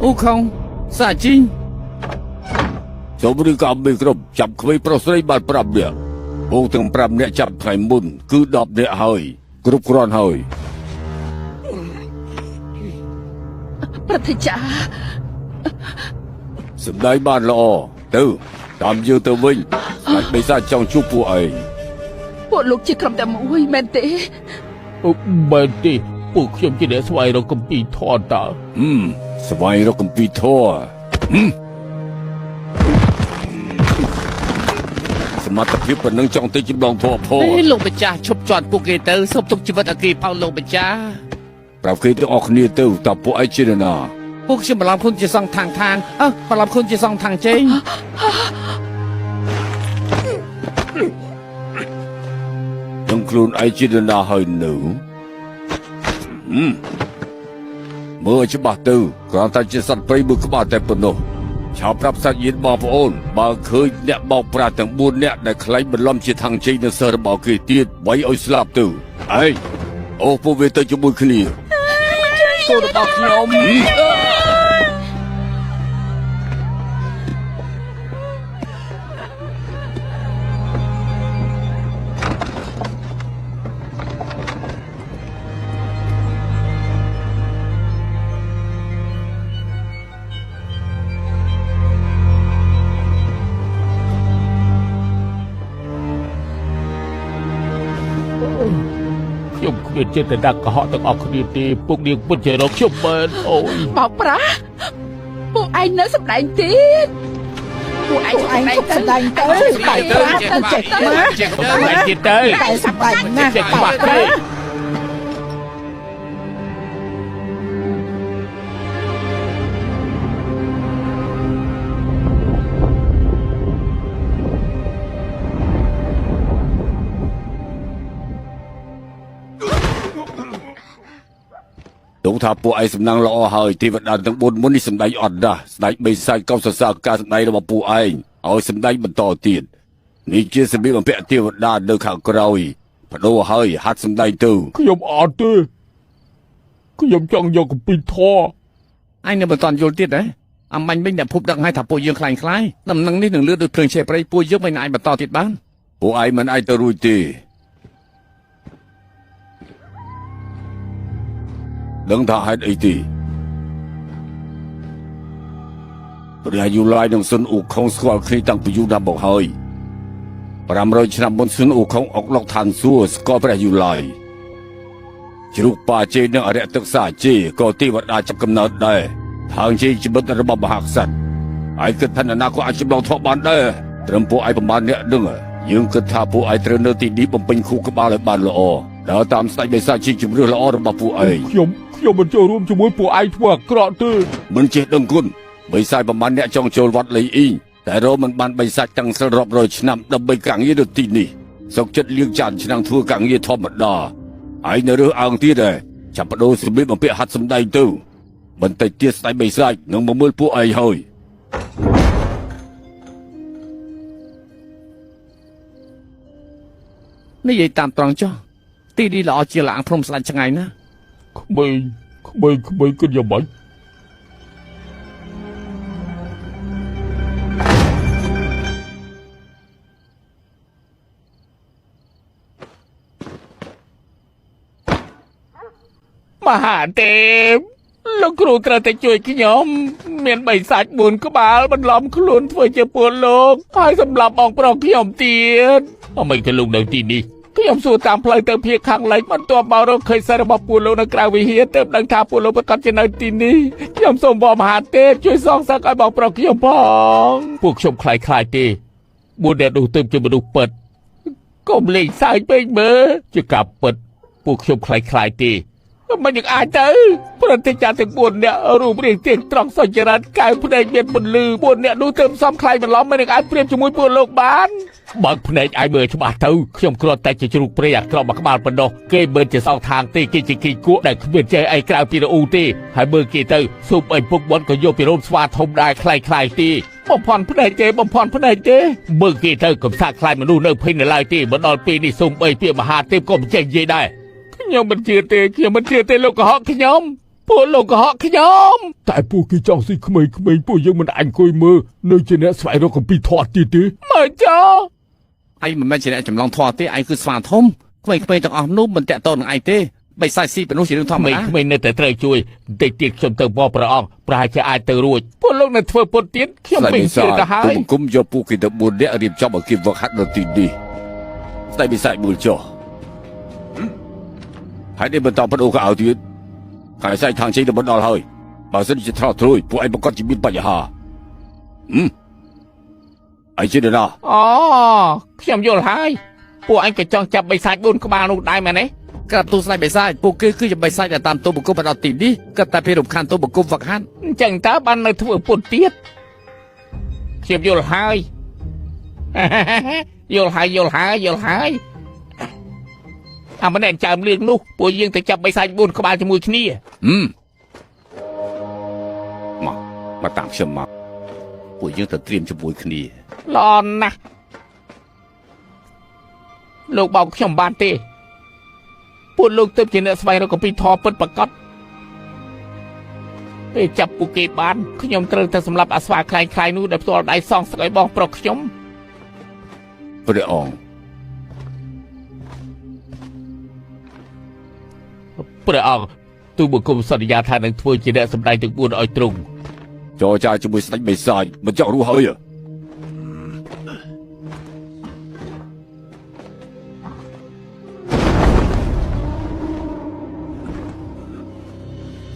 อุคงสาจริงสมริกรรมไม่ครบจับขมิ้นปราศัยบาดปรับเนี่ยพวกถึงปรับเนี่ยจับไข่มุนคือดอกเนี่ยเฮ้ยกรุบกรอนเฮ้ยพระเทจ้าสำได้บ้านละอตื้อตามยืนตัววิ่งไม่ทราบจ้องชุบผู้ไอพวกลูกจีคำแต่มวยแมนเต้แมนเต้พวกยมจีเดสไวเรากำปีทอดตาสไวเรากำปีทอดสมัติพิบเป็นนังจ้องตีจิบลองพ่อลงไปจ้าชบจอดพวกเกเตอร์สมทุกชีวิตอากีเผาลงไปจ้าปรับเกตออกเนียเตอร์ตับพวกไอเจนนาพวกชิมบาลามคุณจะส่องทางบาลามคุณจะส่องทางจริงยังครูนไอเจนนาให้หนู មើលច្បាស់ទៅគ្រាន់តែជាសត្វព្រៃមួយក្បាលតែប៉ុណ្ណោះឆាប់ប្រាប់សាច់ញាតិបងប្អូនបើឃើញអ្នកបោកប្រាស់ទាំង4នាក់ដែលខ្លាចបន្លំជាທາງជ័យនៅសិស្សរបស់គេទៀតវាយឲ្យស្លាប់ទៅហើយអូពួកវាទៅជាមួយគ្នាកូនរបស់ខ្ញុំ ខ្ញុំគ្មានចិត្តដាក់កុហកទាំងអស់គ្នាទេពុកនាងពិតជារកខ្ញុំមែនអូយ បោកប្រាស់ពួកឯងនៅសម្ដែងទៀតពួកឯងសម្ដែងទៅបោកប្រាស់ទៅចេះទៅ តែទៀតទៅ តែសម្ដែងណាស់ ចេះច្បាស់ទេ ដងថាពួកឯងសំណាងល្អហើយទេវតាទាំង4មុននេះសម្ដែងអត់ដាស់ស្ដេចបិសាចកោសរសើរការសម្ដែងរបស់ពួកឯងឲ្យសម្ដែងបន្តទៀតនេះជាសម្ភារបំពាក់ទេវតានៅខាងក្រោយបដូរហើយហាត់សម្ដែងទៅ ខ្ញុំអត់ទេខ្ញុំចង់យកកំពីធរ អញនៅមិនតាន់យល់ទៀតហ៎អំបញ្ញវិញអ្នកភពដឹងហើយថាពួកយើងខ្លាញ់ខ្លាយដំណឹងនេះនឹងលឿនដូចភ្លើងឆេះព្រៃពួកយើងមិនអាចបន្តទៀតបាន ពួកឯងមិនអាចទៅរួចទេដឹងថាហេតុអីទេព្រះយូឡាយនឹងសុនអ៊ូខុងស្គាល់គ្នាតាំងពីយូរណាស់មកហើយ500ឆ្នាំមុនសុនអ៊ូខុងអុកឡុកឋានសួគ៌ស្គាល់ព្រះយូឡាយជ្រូកប៉ាជេនិងអរិយទឹកសាជេក៏ទេវតាចាប់កំណើតដែរທາງជេជីវិតរបស់មហាក្សត្រហើយគិតថាអនាគតអាចចម្លងធម៌បានដែរត្រឹមពួកឯងប្រមាណអ្នកដឹងយើងគិតថាពួកឯងត្រូវនៅទីនេះបំពេញខួរក្បាលឲ្យបានល្អដើរតាមស្ដេចបិសាចជាជំរឿនល្អរបស់ពួកឯង ខ្ញុំមិនចូលរួមជាមួយពួកឯងធ្វើអាក្រក់ទេ មិនចេះដឹងគុណបិសាចប្រមាណអ្នកចង់ចូលវត្តលីអ៊ីងតែរកមិនបានបិសាចតាំងសិលរាប់រយឆ្នាំដើម្បីកាំងងារនៅទីនេះសុកចិត្តលៀងចានឆ្នាំធ្វើកាំងងារធម្មតាហើយនៅរើសអើងទៀតដែរចាប់បដូរសម្ភារបំពាក់ហាត់សម្ដែងទៅបន្តិចទៀតស្ដេចបិសាចនឹងមកមើលពួកឯងហើយនិយាយតាមត្រង់ចុះទីនេះល្អជាឡាងព្រំស្ដាច់ឆ្ងាយណា ក្មេងគិតយ៉ាងម៉េច មហាទេពលោកគ្រូត្រូវតែជួយខ្ញុំមានបិសាច4ក្បាលបន្លំខ្លួនធ្វើជាពលលោកហើយសម្លាប់បងប្រុសខ្ញុំទៀតអមិនទៅលោកនៅទីនេះខ្ញុំសួរតាមផ្លូវទៅភៀកខាងលិចបន្ទាប់មករកឃើញសាររបស់ពលលោកនៅក្រៅវិហារទើបដឹងថាពលលោកប្រកាសជានៅទីនេះខ្ញុំសូមវរមហាទេពជួយសងសឹកឲ្យបងប្រុសខ្ញុំផងពួកខ្ញុំខ្លាចទេ4អ្នកនោះទើបជាមនុស្សពិតកុំលេងសើចពេកមើលជាការពិតពួកខ្ញុំខ្លាចទេមិនยังអាចទៅប្រតិចាទាំង4នាក់រូបរាងទៀងត្រង់សុចរិតកៅភ្នែកមានពន្លឺ4នាក់នោះទើបសំខ្លាយបន្លំមិននឹងអាចប្រៀបជាមួយពលលោកបានបើកភ្នែកឲ្យមើលច្បាស់ទៅខ្ញុំគ្រាន់តែជាជ្រូកព្រៃអាក្រក់មួយក្បាលប៉ុណ្ណោះគេមើលជាសងខាងទេគេជាគីគក់ដែលគ្មានចេះអីក្រៅពីរអ៊ូទេហើយមើលគេទៅស៊ុបអីពុកបនក៏យកពីរោមស្វាធំដែរខ្លាយទេបំផន់ភ្នែកទេមើលគេទៅកំសាកខ្លាយមនុស្សនៅភេទនៅឡើយទេមកដល់ពេលនេះស៊ុំអីពាក្យមហាទេពក៏មិនចេះនិយាយដែរខ្ញុំមិនជឿទេលោកកុហកខ្ញុំពួកលោកកុហកខ្ញុំតែពួកគេចង់ស៊ីក្មេងៗពួកយើងមិនអង្គុយមើលនៅជាអ្នកស្វែងរកកំពីធាត់ទៀតទេមើលចោ ឯងមិនមែនជាអ្នកចម្លងធម៌ទេឯងគឺស្វាធំក្មេងៗទាំងអស់នោះមិនតាក់ទងនឹងឯងទេបិសាចស៊ីមនុស្សជារឿងធម្មតាក្មេងៗនៅតែត្រូវជួយបន្តិចទៀតខ្ញុំទៅបបព្រះអង្គប្រហែលជាអាចទៅរួចពួកលោកនៅធ្វើពុតទៀតខ្ញុំពេញចិត្តទៅហើយគុំយកពួកគេទៅ4នាក់រៀបចំឲ្យគេវឹកហាត់នៅទីនេះស្ដេចបិសាចមើលចុះហើយនេះបន្តបដូរក៏ឲ្យទៀតកាយសាច់ທາງជ័យទៅបណ្ដល់ហើយបើសិនជាថ្លោះទ្រួយពួកឯងប្រកាសជាមានបញ្ហាឯងជឿណាអូខ្ញុំយល់ហើយពួកឯងក៏ចង់ចាប់បិសាច4ក្បាលនោះដែរមែនទេ ក្រាបទូលស្ដេចបិសាចពួកគេគឺជាបិសាចដែលតាមទូបង្គំមកដល់ទីនេះគាត់តែពេលរំខានទូបង្គំវឹកហាត់ អញ្ចឹងតើបាននៅធ្វើពុតទៀតខ្ញុំយល់ហើយ យល់ហើយ អាមិនចាំលឿងនោះពួកយើងទៅចាប់បិសាច4ក្បាលជាមួយគ្នា មកតាមខ្ញុំមកពួកយើងទៅត្រៀមជាមួយគ្នា ល្អណាស់លោកបោកខ្ញុំបានទេពួកលោកទៅជាអ្នកស្វែងរកកពីធរពិតប្រាកដពេលចាប់ពួកគេបានខ្ញុំត្រូវតែសម្លាប់អាស្វាខ្លែងៗនោះដោយផ្ទាល់ដៃសងសឹកឲ្យបងប្រុសខ្ញុំ ព្រះអង្គ ព្រះអង្គទូបង្គំសន្យាថានឹងធ្វើជាអ្នកសម្ដែងទាំង4ឲ្យទ្រង់ ចរចាជាមួយស្ដេចបិសាចមិនចង់រស់ហើយ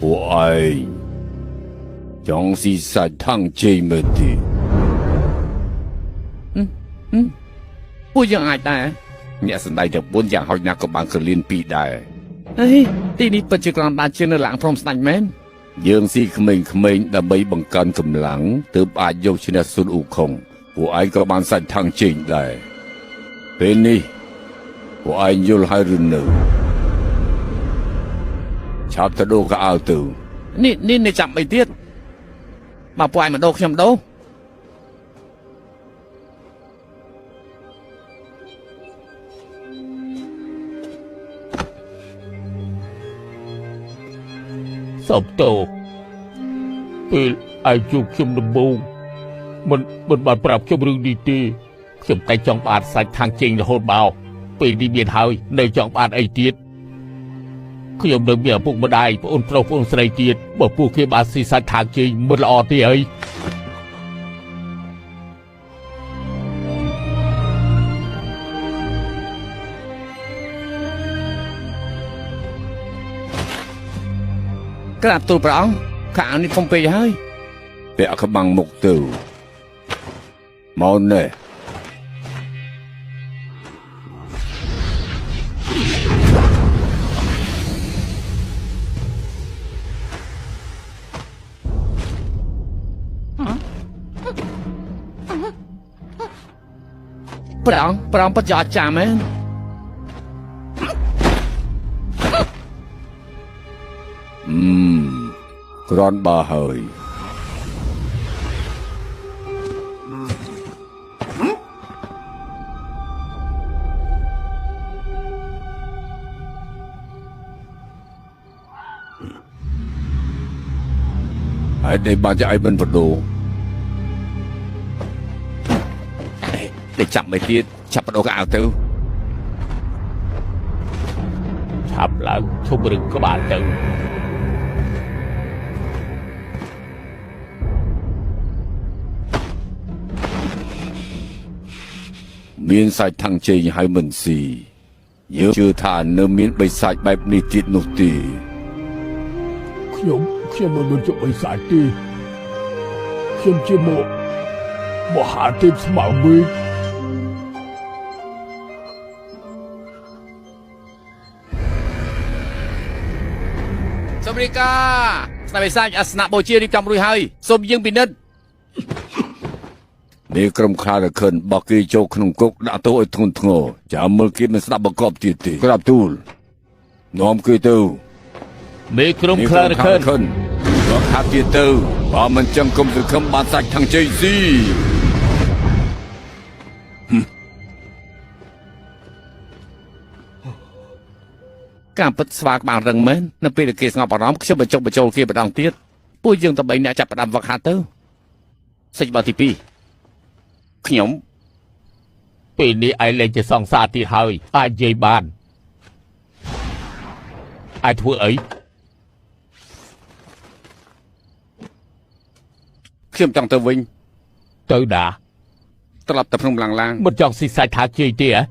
ពួកឯងចង់ស៊ីសាច់ថងជ័យមើលទី ពួកយើងអាចដែរ អ្នកសម្ដែងទាំង4យ៉ាងហោចណាស់ក៏បានក្រលៀន2ដែរ អេទីនេះពិតជាក្រំបានជានៅឡាងព្រមស្ដេចមែន យើងស៊ីក្មេងៗដើម្បីបង្កើនកម្លាំងទើបអាចយកឈ្នះស៊ុនអ៊ូខុងពួកឯងក៏បានសាច់ថងជ័យដែរពេលនេះពួកឯងយល់ហើយឬនៅឆាប់ទៅដូរកៅអៅទៅ នេះចាំអីទៀតមកពួកឯងមកដូរខ្ញុំដូរ សុំទោសពេលឯងជួបខ្ញុំដំបូងមិនបានប្រាប់ខ្ញុំរឿងនេះទេខ្ញុំតែចង់បានសាច់ខាងជើងរហូតមកពេលនេះមានហើយនៅចង់បានអីទៀតខ្ញុំនៅមានឪពុកម្ដាយប្អូនប្រុសប្អូនស្រីទៀតបើពួកគេបានស៊ីសាច់ខាងជើងមិនល្អទេអី ក្រាបទូលព្រះអង្គខាងនេះធំពេកហើយ ពាក់ក្បាំងមុខទៅមកណែ ព្រះអង្គពិតជាអស្ចារ្យមែន គ្រាន់បើហើយ ហើយđâyបានជាឯងមិនបដូរ để chậm mấy tiết chậm bắt đầu cái áo tư ឆាប់ឡើងឈប់រឹងក្បាលទៅ មានសាច់ថងជ័យហើយមិនស៊ីយើងជឿថានៅមានបិសាចបែបនេះទៀតនោះទេ ខ្ញុំមិនមានជប់បិសាចទេខ្ញុំជាមហាទេពស្មៅមេឃ សូមរាយការណ៍ស្ដេចបិសាចអាសនៈបូជារៀបចំរួចហើយសូមយើងពិនិត្យ នេះក្រុមខ្លារខិនបោះគេចូលក្នុងគុកដាក់ទោសឲ្យធ្ងន់ធ្ងរចាំមើលគេមិនស្ដាប់បង្គាប់ទៀតទេក្រាបទូលនាំគេទៅ មេក្រុមខ្លារខិន បើខាត់ទៀតទៅបើមិនចឹងគុំសង្ឃឹមបានសាច់ថងជ័យស៊ី ការពិតស្វាក្បាលរឹងមែននៅពេលគេស្ងប់អារម្មណ៍ខ្ញុំបញ្ចុះបញ្ចូលគេម្ដងទៀតពួកយើងតែ3អ្នកចាប់ផ្ដើមវឹកហាត់ទៅសេចក្ដីទី2ខ្ញុំ ពេលនេះឯងលែងជាសង្សារទៀតហើយអាចនិយាយបានអាចធ្វើអី ខ្ញុំចង់ទៅវិញ ទៅដា ត្រឡប់ទៅក្នុងឡាង មិនចង់ស៊ីសាច់ថាជ័យទេហ៎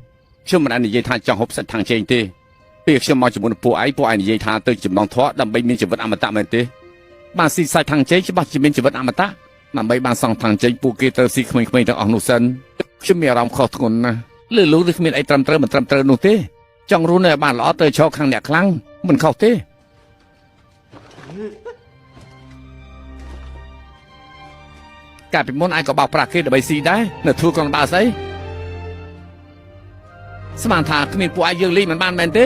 ខ្ញុំមិនអាចនិយាយថាចង់ហូបសាច់ថងជើងទេពេលខ្ញុំមកជាមួយនឹងពួកឯងនិយាយថាទៅចំណងធေါ်ដើម្បីមានជីវិតអមតៈមែនទេបានស៊ីសាច់ថងជើងច្បាស់ជាមានជីវិតអមតៈដើម្បីបានសងថងជើងពួកគេត្រូវស៊ីក្មេងៗទាំងអស់នោះសិនខ្ញុំមានអារម្មណ៍ខុសធ្ងន់ណាស់លើលោកនេះគ្មានអីត្រឹមត្រូវមិនត្រឹមត្រូវនោះទេចង់រស់នៅឲ្យបានល្អទៅឈរខាងអ្នកខ្លាំងមិនខុសទេកាលពីមុនឯងក៏បោកប្រាស់គេដើម្បីស៊ីដែរនៅធូរកងដើរស្អីស្មានថាគ្មានពួកឯងយើងលេងមិនបានមែនទេ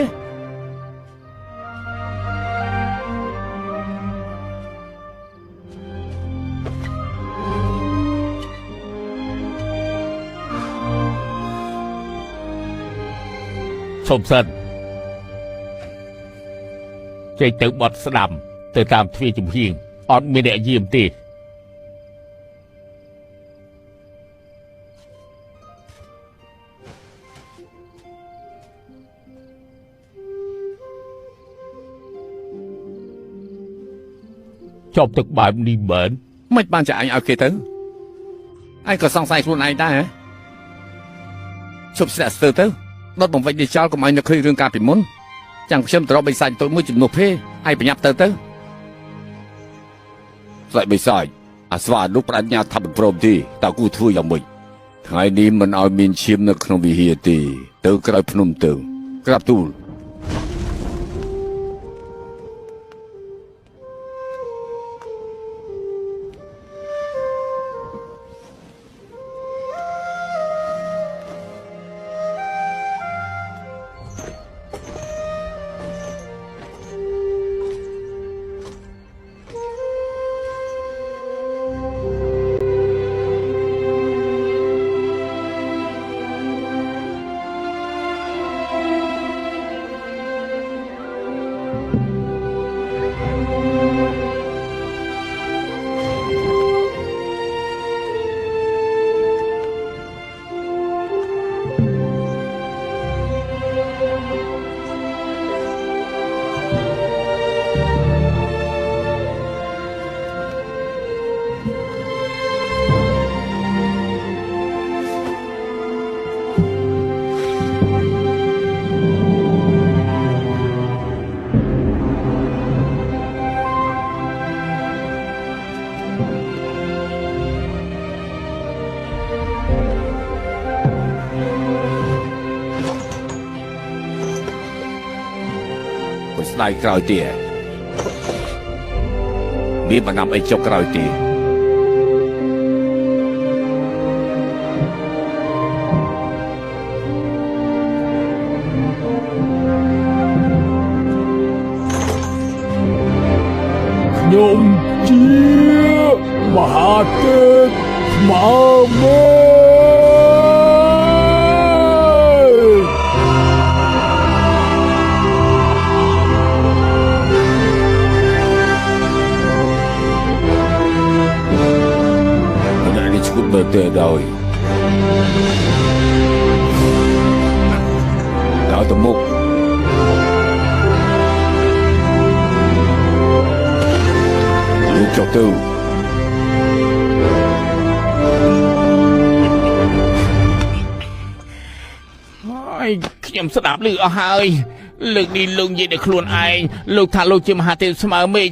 សូមសិនចេញទៅបត់ស្ដាំទៅតាមទ្វារចំហៀងអត់មានអ្នកយាមទេចប់ទឹកបែបនេះមែន មិនបានចាអញឲ្យគេទៅអញក៏សង្ស័យខ្លួនឯងដែរហ៎ឈប់ស្នាក់ស្ទើរទៅដុតបំវិចនេះចោលកុំឲ្យនឹកឃើញរឿងការពីមុនចាំខ្ញុំទៅរកបិសាចតូចមួយជំនួសភេឯងប្រញាប់ទៅស្លេចបិសាចអាស្វានោះប្រាជ្ញាថាមិនព្រមទេតើគូធ្វើយ៉ាងម៉េចថ្ងៃនេះមិនឲ្យមានឈាមនៅក្នុងវិហារទេទៅក្រោយភ្នំទៅក្រាបទូល ស្ដាយក្រោយទៀតមានបណ្ដាំអីចុកក្រោយទៀតខ្ញុំជាមហាទេពស្មើមេទៅដោយដល់ទៅមុខលោកចុះទៅហើយខ្ញុំស្ដាប់ឮអស់ហើយលើកនេះលោកនិយាយដល់ខ្លួនឯងលោកថាលោកជាមហាទេពស្មើមេឃ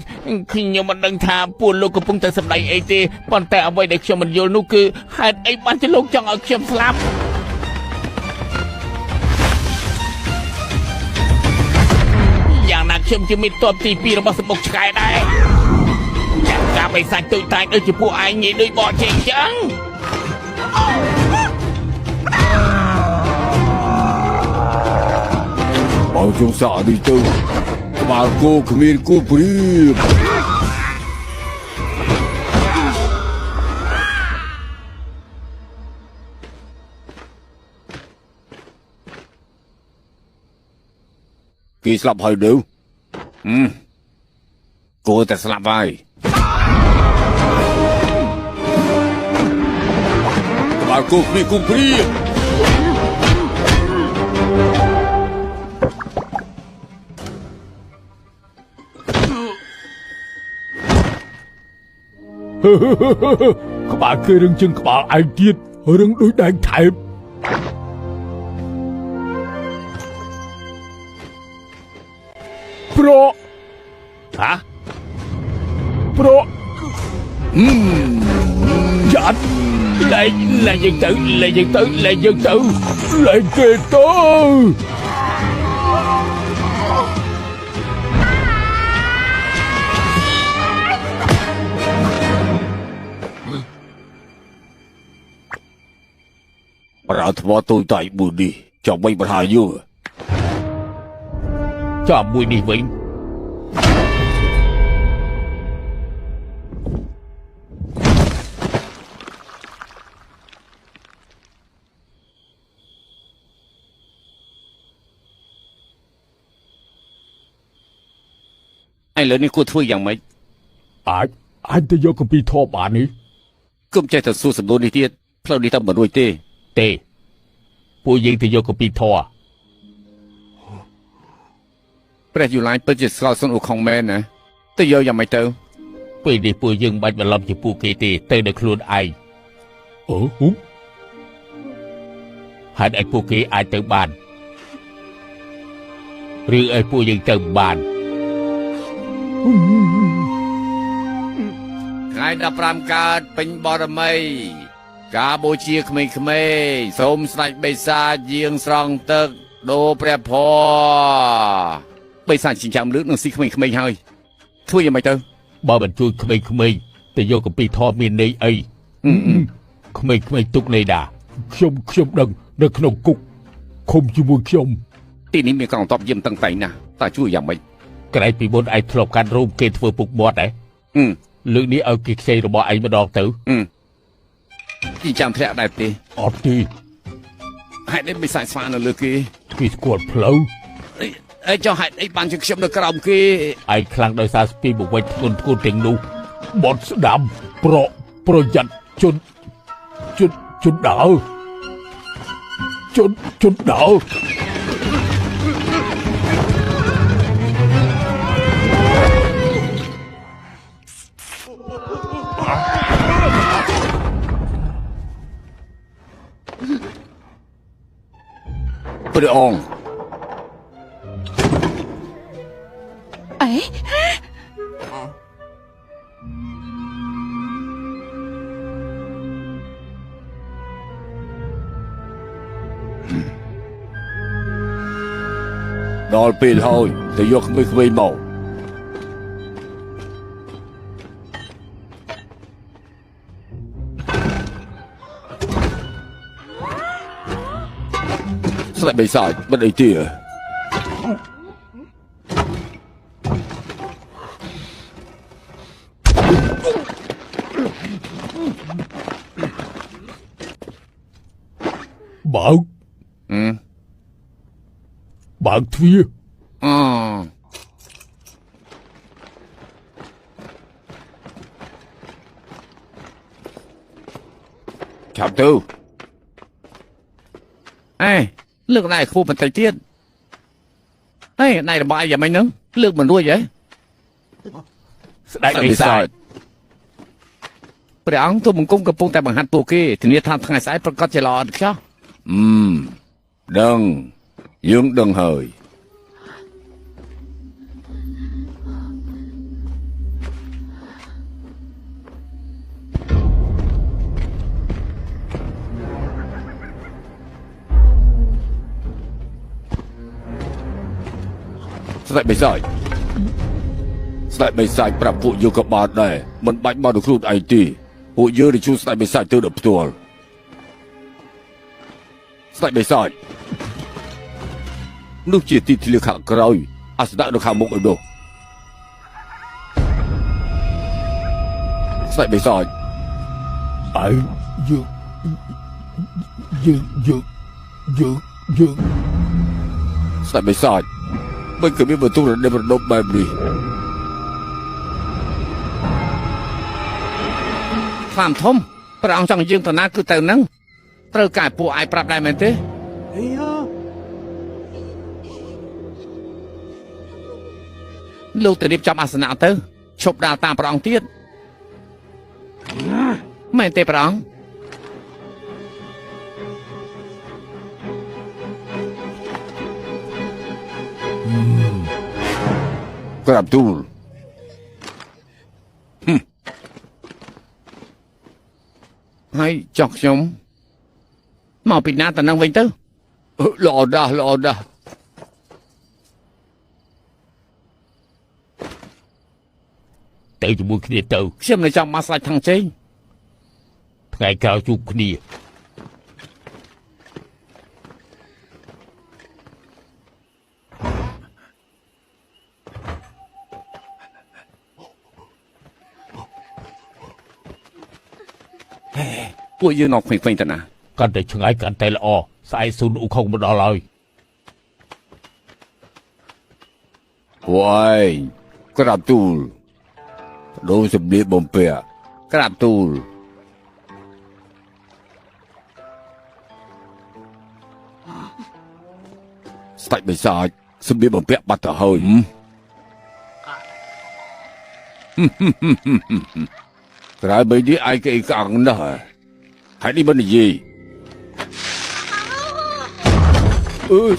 ខ្ញុំមិនដឹងថាពួកលោកកំពុងតែសម្ដែងអីទេប៉ុន្តែអ្វីដែលខ្ញុំមិនយល់នោះគឺហេតុអីបានជាលោកចង់ឲ្យខ្ញុំស្លាប់យ៉ាងណាខ្ញុំជាមិត្តទ័ពទី2របស់សម្បុកឆ្កែដែរចាត់ការបិសាចទុយតាញដូចជាពួកឯងនិយាយដូចបកជែងចឹង បើជុំសានេះទៅក្បាលគោគ្មានគូព្រៀបគេស្លាប់ហើយទៅគោតែស្លាប់ហើយក្បាលគោគ្មានគូព្រៀប ក្បាលគេរឹងជាងក្បាលឯងទៀតរឹងដូចដែកថែបប្រក់ហាប្រក់ចាត់លែងយើងទៅលែងគេទៅ Para thua tôi tại bùi đi, cho bay bật hà vô. Cho bùi đi vậy. ឯលើនេះគួរធ្វើយ៉ាងម៉េច អាចទៅយកកម្ពីធម៌បាននេះ គុំចេះតែសួរសំណួរនេះទៀតផ្លូវនេះទៅមិនរួចទេ ទេពួកយើងទៅយកកម្ពីធម៌ ព្រះយូឡាញពិតជាស្គាល់សុនអ៊ូខុងមែនណាទៅយកយ៉ាងម៉េចទៅ ពេលនេះពួកយើងមិនបាច់បន្លំជាពួកគេទេទៅដោយខ្លួនឯងហេតុអីពួកគេអាចទៅបានឬឲ្យពួកយើងទៅបាន ថ្ងៃ15កើតពេញបរមីការបូជាក្មេងៗសូមស្ដេចបិសាចយាងស្រង់ទឹកដូរព្រះភ័ក្ត្របិសាចចិញ្ចាំលើកនឹងស៊ីក្មេងៗហើយធ្វើយ៉ាងម៉េចទៅ បើមិនជួយក្មេងៗទៅយកកម្ពីធម៌មានន័យអីក្មេងៗទុកនៃដាខ្ញុំដឹងនៅក្នុងគុកឃុំជាមួយខ្ញុំ ទីនេះមានកងទ័ពយាមតឹងតែងណាស់តើជួយយ៉ាងម៉េច ក្រែងពីមុនឯងធ្លាប់កាត់រូបគេធ្វើពុកមាត់លើកនេះឲ្យគេខ្ចីរបស់ឯងម្ដងទៅ ចិញ្ចាំធ្លាក់ដែរទេ អត់ទេ ហេតុអីបិសាចស្វានៅលើគេ គេស្គាល់ផ្លូវ អីចុះហេតុអីបានជាខ្ញុំនៅក្រោមគេ ឯងខ្លាំងដោយសារស្ពីមកវិញធ្ងន់ទាំងនោះបត់ស្ដាំប្រយ័ត្នជន់ដើរជន់ដើរ ព្រះអង្គ អេ ដល់ពេលហើយទៅយកក្មេងៗមកស្ដេចបិសាចមិនអីទេ បើកទ្វារ ចាំទៅអេលើកដៃខ្ពស់បន្តិចទៀតអេដៃរបស់ឯងយ៉ាងម៉េចហ្នឹងលើកមិនរួចហ៎ ស្ដេចបិសាច ព្រះអង្គទូបង្គំកំពុងតែបង្ហាត់ពួកគេធានាថាថ្ងៃស្អែកប្រកាសជាល្អឥតខ្ចោះដឹងយើងដឹងហើយស្ដេចបិសាចប្រាប់ពួកយើងក៏បានដែរមិនបាច់មកដល់ខ្លួនឯងទេពួកយើងនឹងជួយស្ដេចបិសាចទៅដល់ផ្ទាល់ស្ដេចបិសាចនោះជាទីធ្លាខាងក្រោយអាសនៈនៅខាងមុខឯនោះស្ដេចបិសាច ឯងយើង ស្ដេចបិសាចមិនគឺមានបន្ទុករដេបរដប់បែបនេះខាំធំព្រះអង្គចង់យើងទៅណាគឺទៅនឹងត្រូវកែពួកឯងប្រាប់ដែរមែនទេលោកទៅរៀបចំអាសនៈទៅឈប់ដើរតាមព្រះអង្គទៀតមែនទេព្រះអង្គក្រាបទូលហើយចោះខ្ញុំមកពីណាទៅនឹងវិញទៅល្អដាស់ទៅជាមួយគ្នាទៅ ខ្ញុំនៅចង់មកស្លាច់ថងជេង ថ្ងៃក្រោយជួបគ្នា ពួកយើងនៅខ្វែងៗទៅណា កាន់តែឆ្ងាយកាន់តែល្អស្អែកស៊ុនអ៊ូខុងមកដល់ហើយ ពួកឯង ក្រាបទូលដូរសម្លៀកបំពាក់ក្រាបទូលស្ដេចបិសាចសម្លៀកបំពាក់បាត់ទៅហើយក្រៅបីនេះឯងគេក្អាងណាស់ហើយនេះមិននិយាយ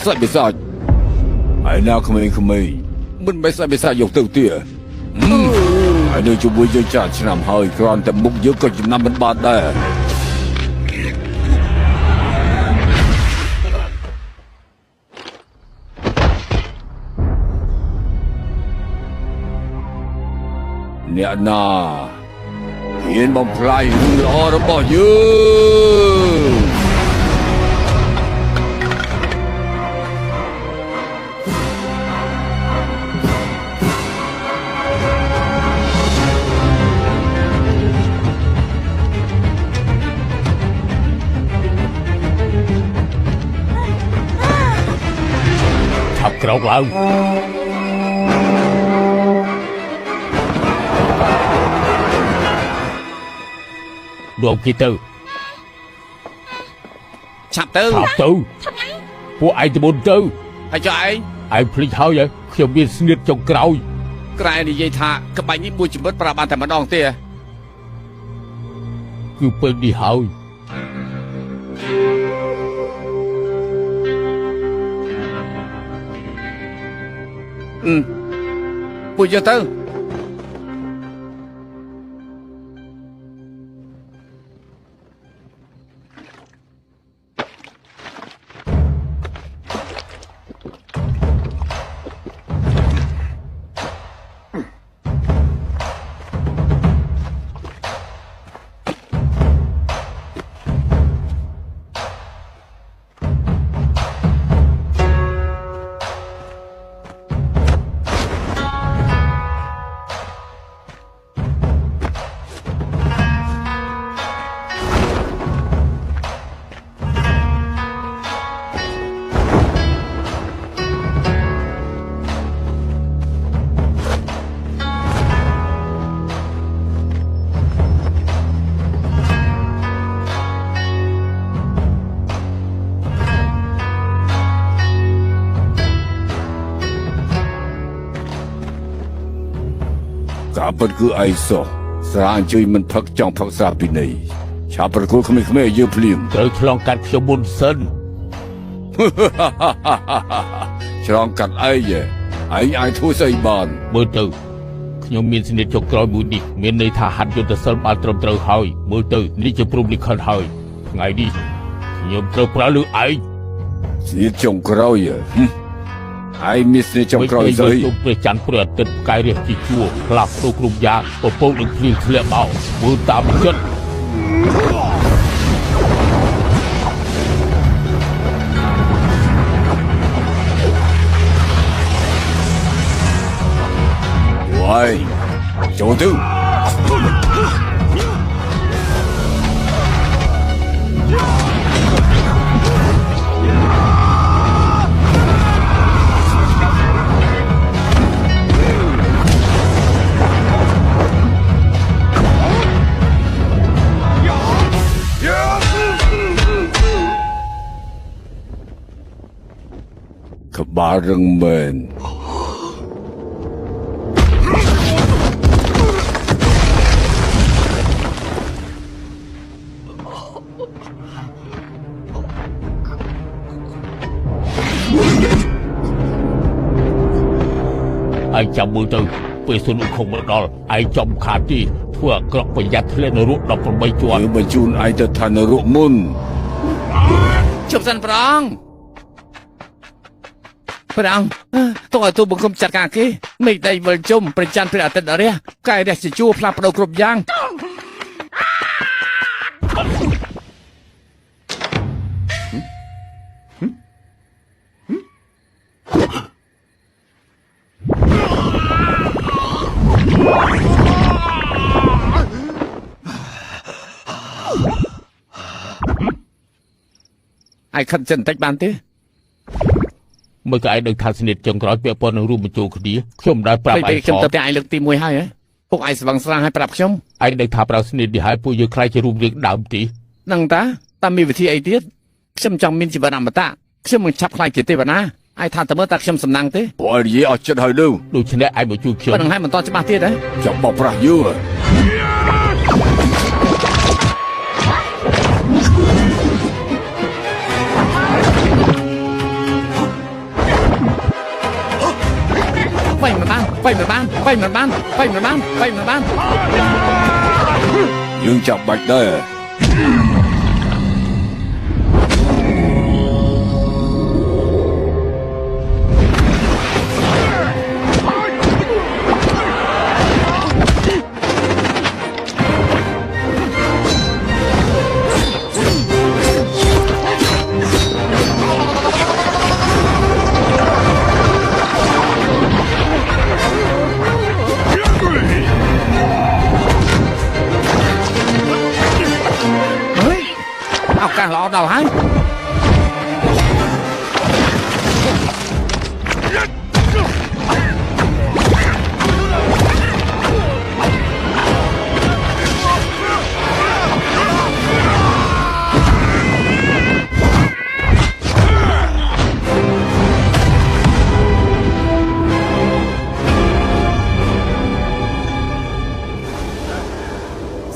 ស្ដេចបិសាចហើយណាក្មេងៗមិនបែរស្ដេចបិសាចយកទៅទៀតហើយនៅជាមួយយើងចាស់ឆ្នាំហើយគ្រាន់តែមុខយើងក៏ចំណាំមិនបានដែរអ្នកណាហ៊ានបំផ្លាញរឿងល្អរបស់យើងឆាប់ក្រោកឡើងដួងគេទៅឆាប់ទៅ ពួកឯងទៅមុនទៅ ហើយចុះឯងភ្លេចហើយខ្ញុំមានស្នៀតចុងក្រោយ ក្រែនិយាយថាក្បាច់នេះមួយជីវិតប្រាប់បានតែម្ដងទេ គឺពេលនេះហើយពួកយកទៅការពិតគឺឯងសោះស្រាអញ្ជើញមិនផឹកចង់ផឹកស្រាពីនៃឆាប់ប្រគល់ក្មេងៗឲ្យយើងភ្លាម ត្រូវឆ្លងកាត់ខ្ញុំមុនសិន ឆ្លងកាត់ឯងអាចធ្វើស្អីបាន មើលទៅខ្ញុំមានស្នៀតចុងក្រោយមួយនេះមានន័យថាហាត់យុទ្ធសិលបានត្រឹមត្រូវហើយមើលទៅនេះជាព្រំលិខិតហើយថ្ងៃនេះខ្ញុំត្រូវប្រើលើឯង ស្នៀតចុងក្រោយឯងមានស្នៀតចុងក្រោយស្អី ខ្ញុំព្រះច័ន្ទព្រះអាទិត្យផ្កាយរះជាជួរផ្លាស់ប្ដូរគ្រប់យ៉ាងពពកនឹងភ្លៀងធ្លាក់មកមើលតាមចិត្ត Ôi, chỗ tư. Kebareng men. Ai chăm mưa từ về xuân không một đòn ai chăm khả đi thua cọc phải giặt lên ở ruộng đập vào bay chuột mà chun ai ta thành ở ruộng môn chụp sân prang prang tôi tu bằng không chặt cả kia mình đây vừa chôm phải chăn phải tận ở đây cái đẹp chỉ chua flap đầu cột giang ai khăn chân tách bàn thế មើលក៏ឯងដឹងថាស្និទ្ធចុងក្រោយពាក់ព័ន្ធនឹងរួមបញ្ចូលគ្នាខ្ញុំដែរប្រាប់ឯងខ្ញុំទៅតែឯងលើកទី1ហើយពុកឯងស្វឹងស្រាឲ្យប្រាប់ខ្ញុំឯងដឹងថាប្រើស្និទ្ធនេះហើយពួកយើងខ្លាចជារួមរឿងដើមទីនឹងតាតាមមានវិធីអីទៀតខ្ញុំចង់មានជីវិតអមតៈខ្ញុំមិនឆាប់ខ្លាចជាទេវតាឯថាតើមើលតាខ្ញុំសំណាងទេព្រោះនិយាយអស់ចិត្តហើយលើដូច្នេះឯងមកជួយខ្ញុំប៉ុណ្ណឹងហើយមិនតច្បាស់ទៀតចាំបោកប្រាស់យូរไปมันบ้านយើងចាប់បាច់ដែរឱកាសល្អដល់ហើយ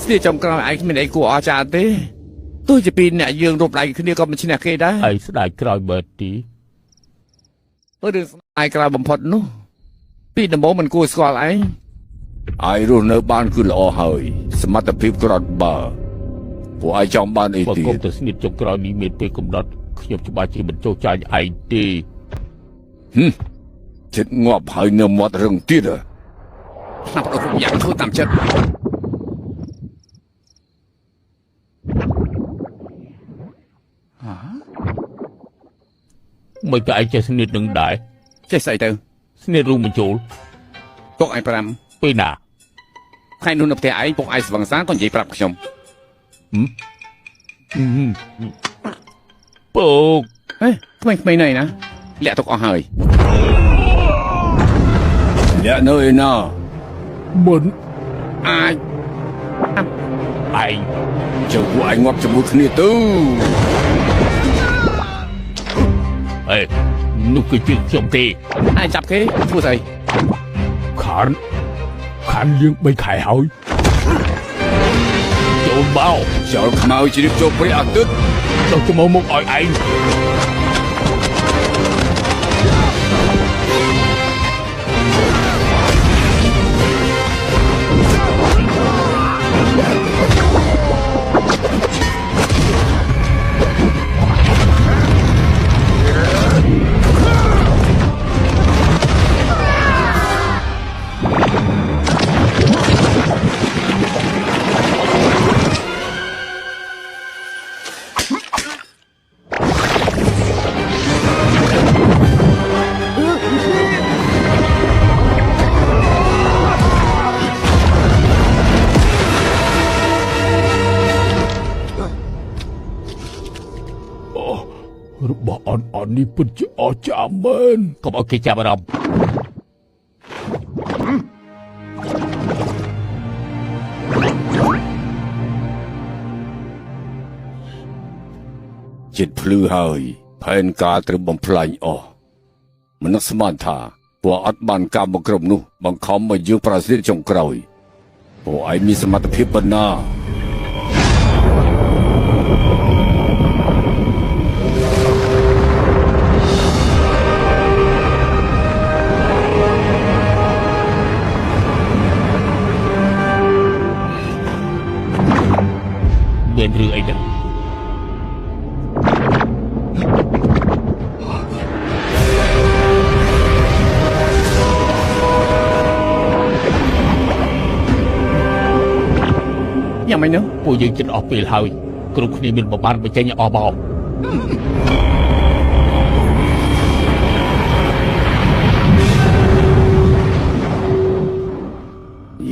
ស្ទីចំក្រោយឯងគ្មានអីគួរអស្ចារ្យទេទោះជាពីអ្នកយើងរົບដៃគ្នាក៏មិនឈ្នះគេដែរហើយស្ដាយក្រោយបើទីរឿងស្ដាយក្រោយបំផុតនោះពីដំបូងមិនគួរស្គាល់ឯងឯងរស់នៅបានគឺល្អហើយសមត្ថភាពក្រត់បើពួកឯងចង់បានអីទៀតបើគុំទៅស្និទ្ធចុងក្រោយនេះមានពេលកំណត់ខ្ញុំច្បាស់ជាមិនចូលចាញ់ឯងទេចិត្តងាប់ហើយនៅមាត់រឹងទៀតណាប់ដល់យ៉ាងធ្វើតាមចិត្តមិនក៏ឯងចេះស្និទ្ធនឹងដែរចេះស្អីទៅស្និទ្ធរួមបញ្ចូលពុកឯង5ពេលណាថ្ងៃនោះនៅផ្ទះឯងពុកឯងស្វឹងសាក៏និយាយប្រាប់ខ្ញុំពុកក្មេងៗណៃណាលាក់ទុកអស់ហើយលាក់នៅឯណាមិនអាចឯងជើពួកឯងងាប់ជាមួយគ្នាទៅនោះគឺជាខ្ញុំទេឯងចាប់គេធ្វើស្អីខានយើង3ខែហើយចូលបោចូលខ្មៅជ្រាបចូលព្រះអាទិត្យដល់ទៅមកឲ្យឯងរបស់អន់នេះពិតជាអស្ចារ្យមែនកុំឲ្យគេចាប់អារម្មណ៍ចិត្តភ្លឺហើយផែនការត្រូវបំផ្លាញអស់មិននឹកស្មានថាពួកអត់បានកម្មមកគ្រប់នោះបង្ខំឲ្យយើងប្រសិទ្ធចុងក្រោយពួកឯងមានសមត្ថភាពប៉ុណ្ណាមានរឿងអីដឹងយ៉ាងម៉េចនោះពួកយើងចិត្តអស់ពេលហើយគ្រប់គ្នាមានប្រមាណបញ្ចេញអស់បោ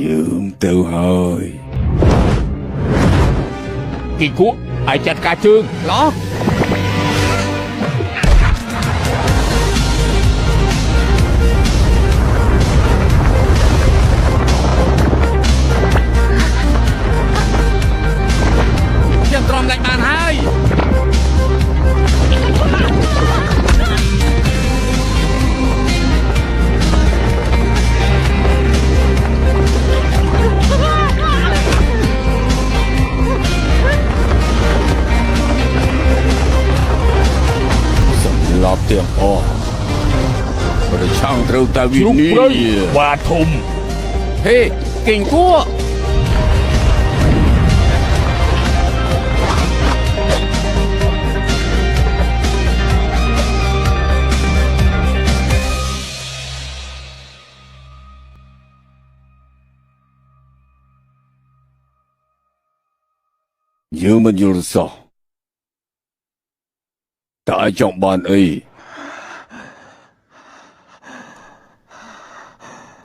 យើងទៅហើយគីគួឲ្យចាត់ការជើងឡោ ទាំងអស់ប្រឆាំងត្រូវតែវិ ជ្រូក ន័ ព្រៃ យ បាធំ ហេគិងគួយើងមិនយល់សោះតើចង់បានអី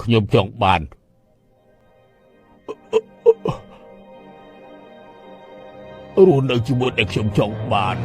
ខ្ញុំចង់បានរស់នៅជាមួយដែលខ្ញុំចង់បាន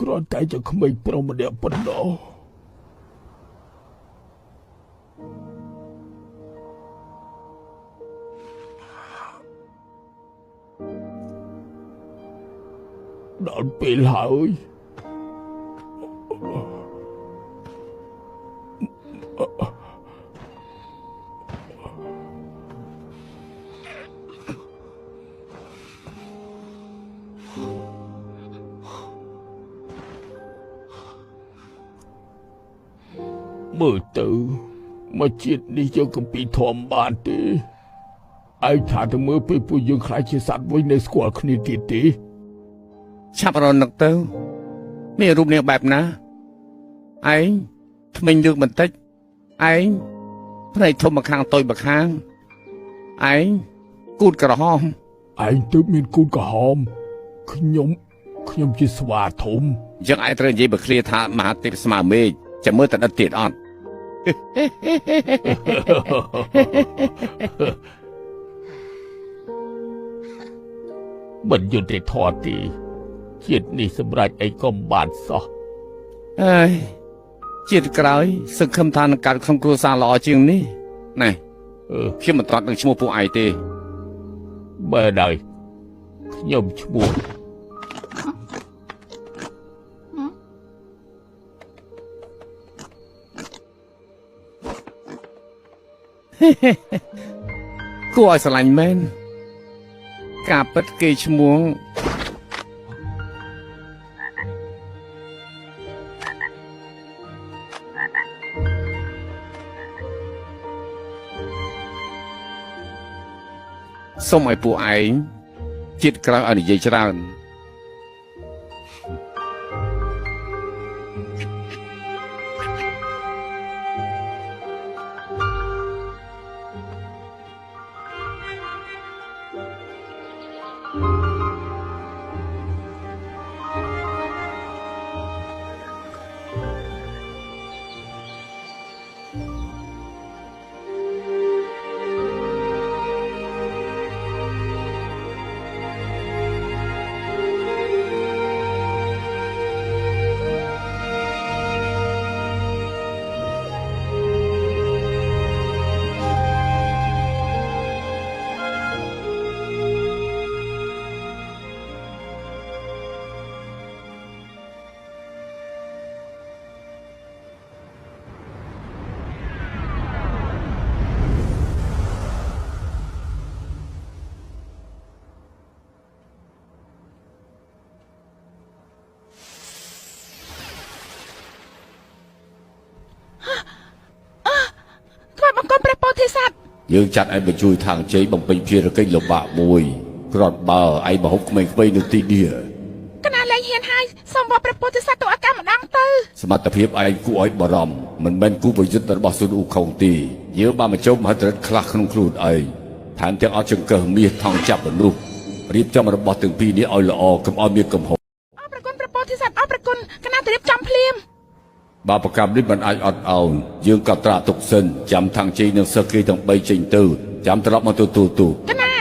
គ្រាន់តែជាក្មេងប្រុសម្នាក់ប៉ុណ្ណោះដល់ពេលហើយមើលទៅមកជាតិនេះយើងកំពីធំបានទេឯងថាទៅមើលពេលពួកយើងខ្លាចជាសត្វវិញនៅស្គាល់គ្នាទៀតទេ ឆាប់រនឹកទៅមានរូបនាងបែបណាឯងថ្មិញលើកបន្តិចឯងភ្នែកធំម្ខាងតូចម្ខាងឯងគូតក្រហម ឯងទើបមានគូនក្រហមខ្ញុំជាស្វាធំ យើងអាចត្រូវនិយាយបើឃ្លាថាមហាទេពស្មើមេឃចាំមើលតដិតទៀតអត់ មិនយុត្តិធម៌ទេជាតិនេះសម្រាប់អីក៏មិនបានសោះ អើយជាតិក្រោយសង្ឃឹមថានឹងកើតក្នុងគ្រួសារល្អជាងនេះណែខ្ញុំមិនត្រត់នឹងឈ្មោះពួកឯងទេ បើដែរខ្ញុំឈ្មោះ គួរឲ្យស្រឡាញ់មែនការពិតគេឈ្មោះសូមឲ្យពួកឯងជាតិក្រោយឲ្យនិយាយច្រើន អ យើងចាត់ឯងបញ្ជួយທາງជ័យបំពេញភារកិច្ចលំបាកមួយគ្រាន់បើឯងមកហុកក្មេងៗនៅទីនេះ កណាលែងហ៊ានហើយសូមបបព្រះពុទ្ធសាសនាអាកម្មម្ដងទៅ សមត្ថភាពឯងគួរឲ្យបារម្ភមិនមែនគូប្រយុទ្ធរបស់ស៊ុនអ៊ូខុងទេយើងបានមកជុំមហិទ្ធិឫទ្ធិខ្លះក្នុងខ្លួនឯងថែមទាំងអត់ចង្កឹះមាសថងចាប់មនុស្សរៀបចំរបស់ទាំងពីរនេះឲ្យល្អកុំឲ្យមានកំហុស អរប្រគុណព្រះពុទ្ធសាសនាអរប្រគុណកណាទៅរៀបចំភ្លាម បើប្រកម្មនេះមិនអាចអត់ឱនយើងក៏ត្រាទុកសិនចាំທາງជ័យនឹងសឹកគេទាំង3ចេញទៅចាំត្រឡប់មកទទួលទូត កណា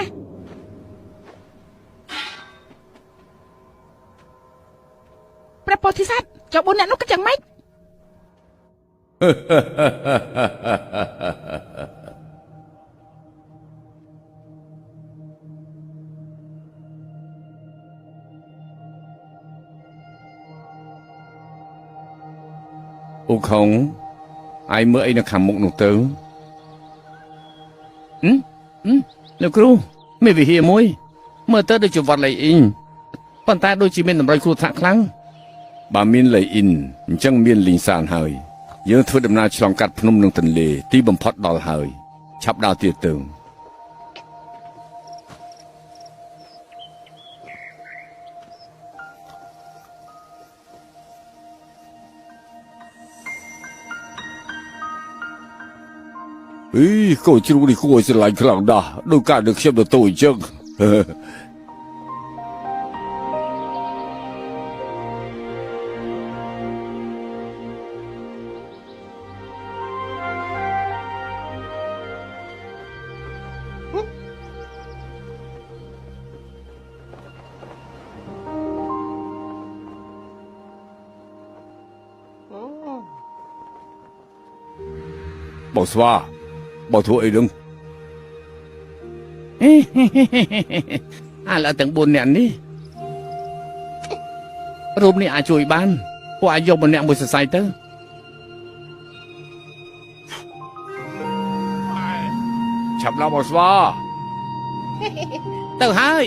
ព្រះពុទ្ធសាសនាចុះ4អ្នកនោះក៏យ៉ាងម៉េច អ៊ូខុងឯងមើលអីនៅខាងមុខនោះទៅលោកគ្រូមានវិហារមួយមើលទៅដូចជាវត្តលេអ៊ីងប៉ុន្តែដូចជាមានតម្រុយគ្រោះថ្នាក់ខ្លាំងបើមានលេអ៊ីនអញ្ចឹងមានលីងសានហើយយើងធ្វើដំណើរឆ្លងកាត់ភ្នំនិងទន្លេទីបំផុតដល់ហើយឆាប់ដើរទៀតទៅ កូនជ្រូកនេះគួរឲ្យស្រឡាញ់ខ្លាំងណាស់ដូចកាលនៅខ្ញុំទៅអញ្ចឹង បងស្វាបងធ្វើអីនឹង ឥឡូវទាំង4នាក់នេះរូបនេះអាចជួយបានពួកអាចយកម្នាក់មួយសរសៃទៅឆាប់ឡើងបងស្វា ទៅហើយ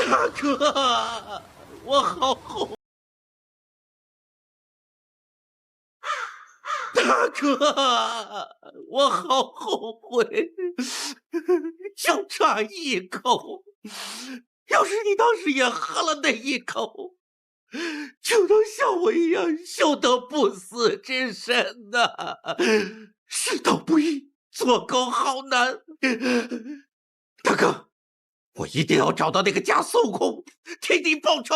大哥，我好后，大哥，我好后悔，就差一口，要是你当时也喝了那一口，就能像我一样修得不死之身呐、世道不易，做狗好难。大哥，我一定要找到那个假孙悟空，替你报仇。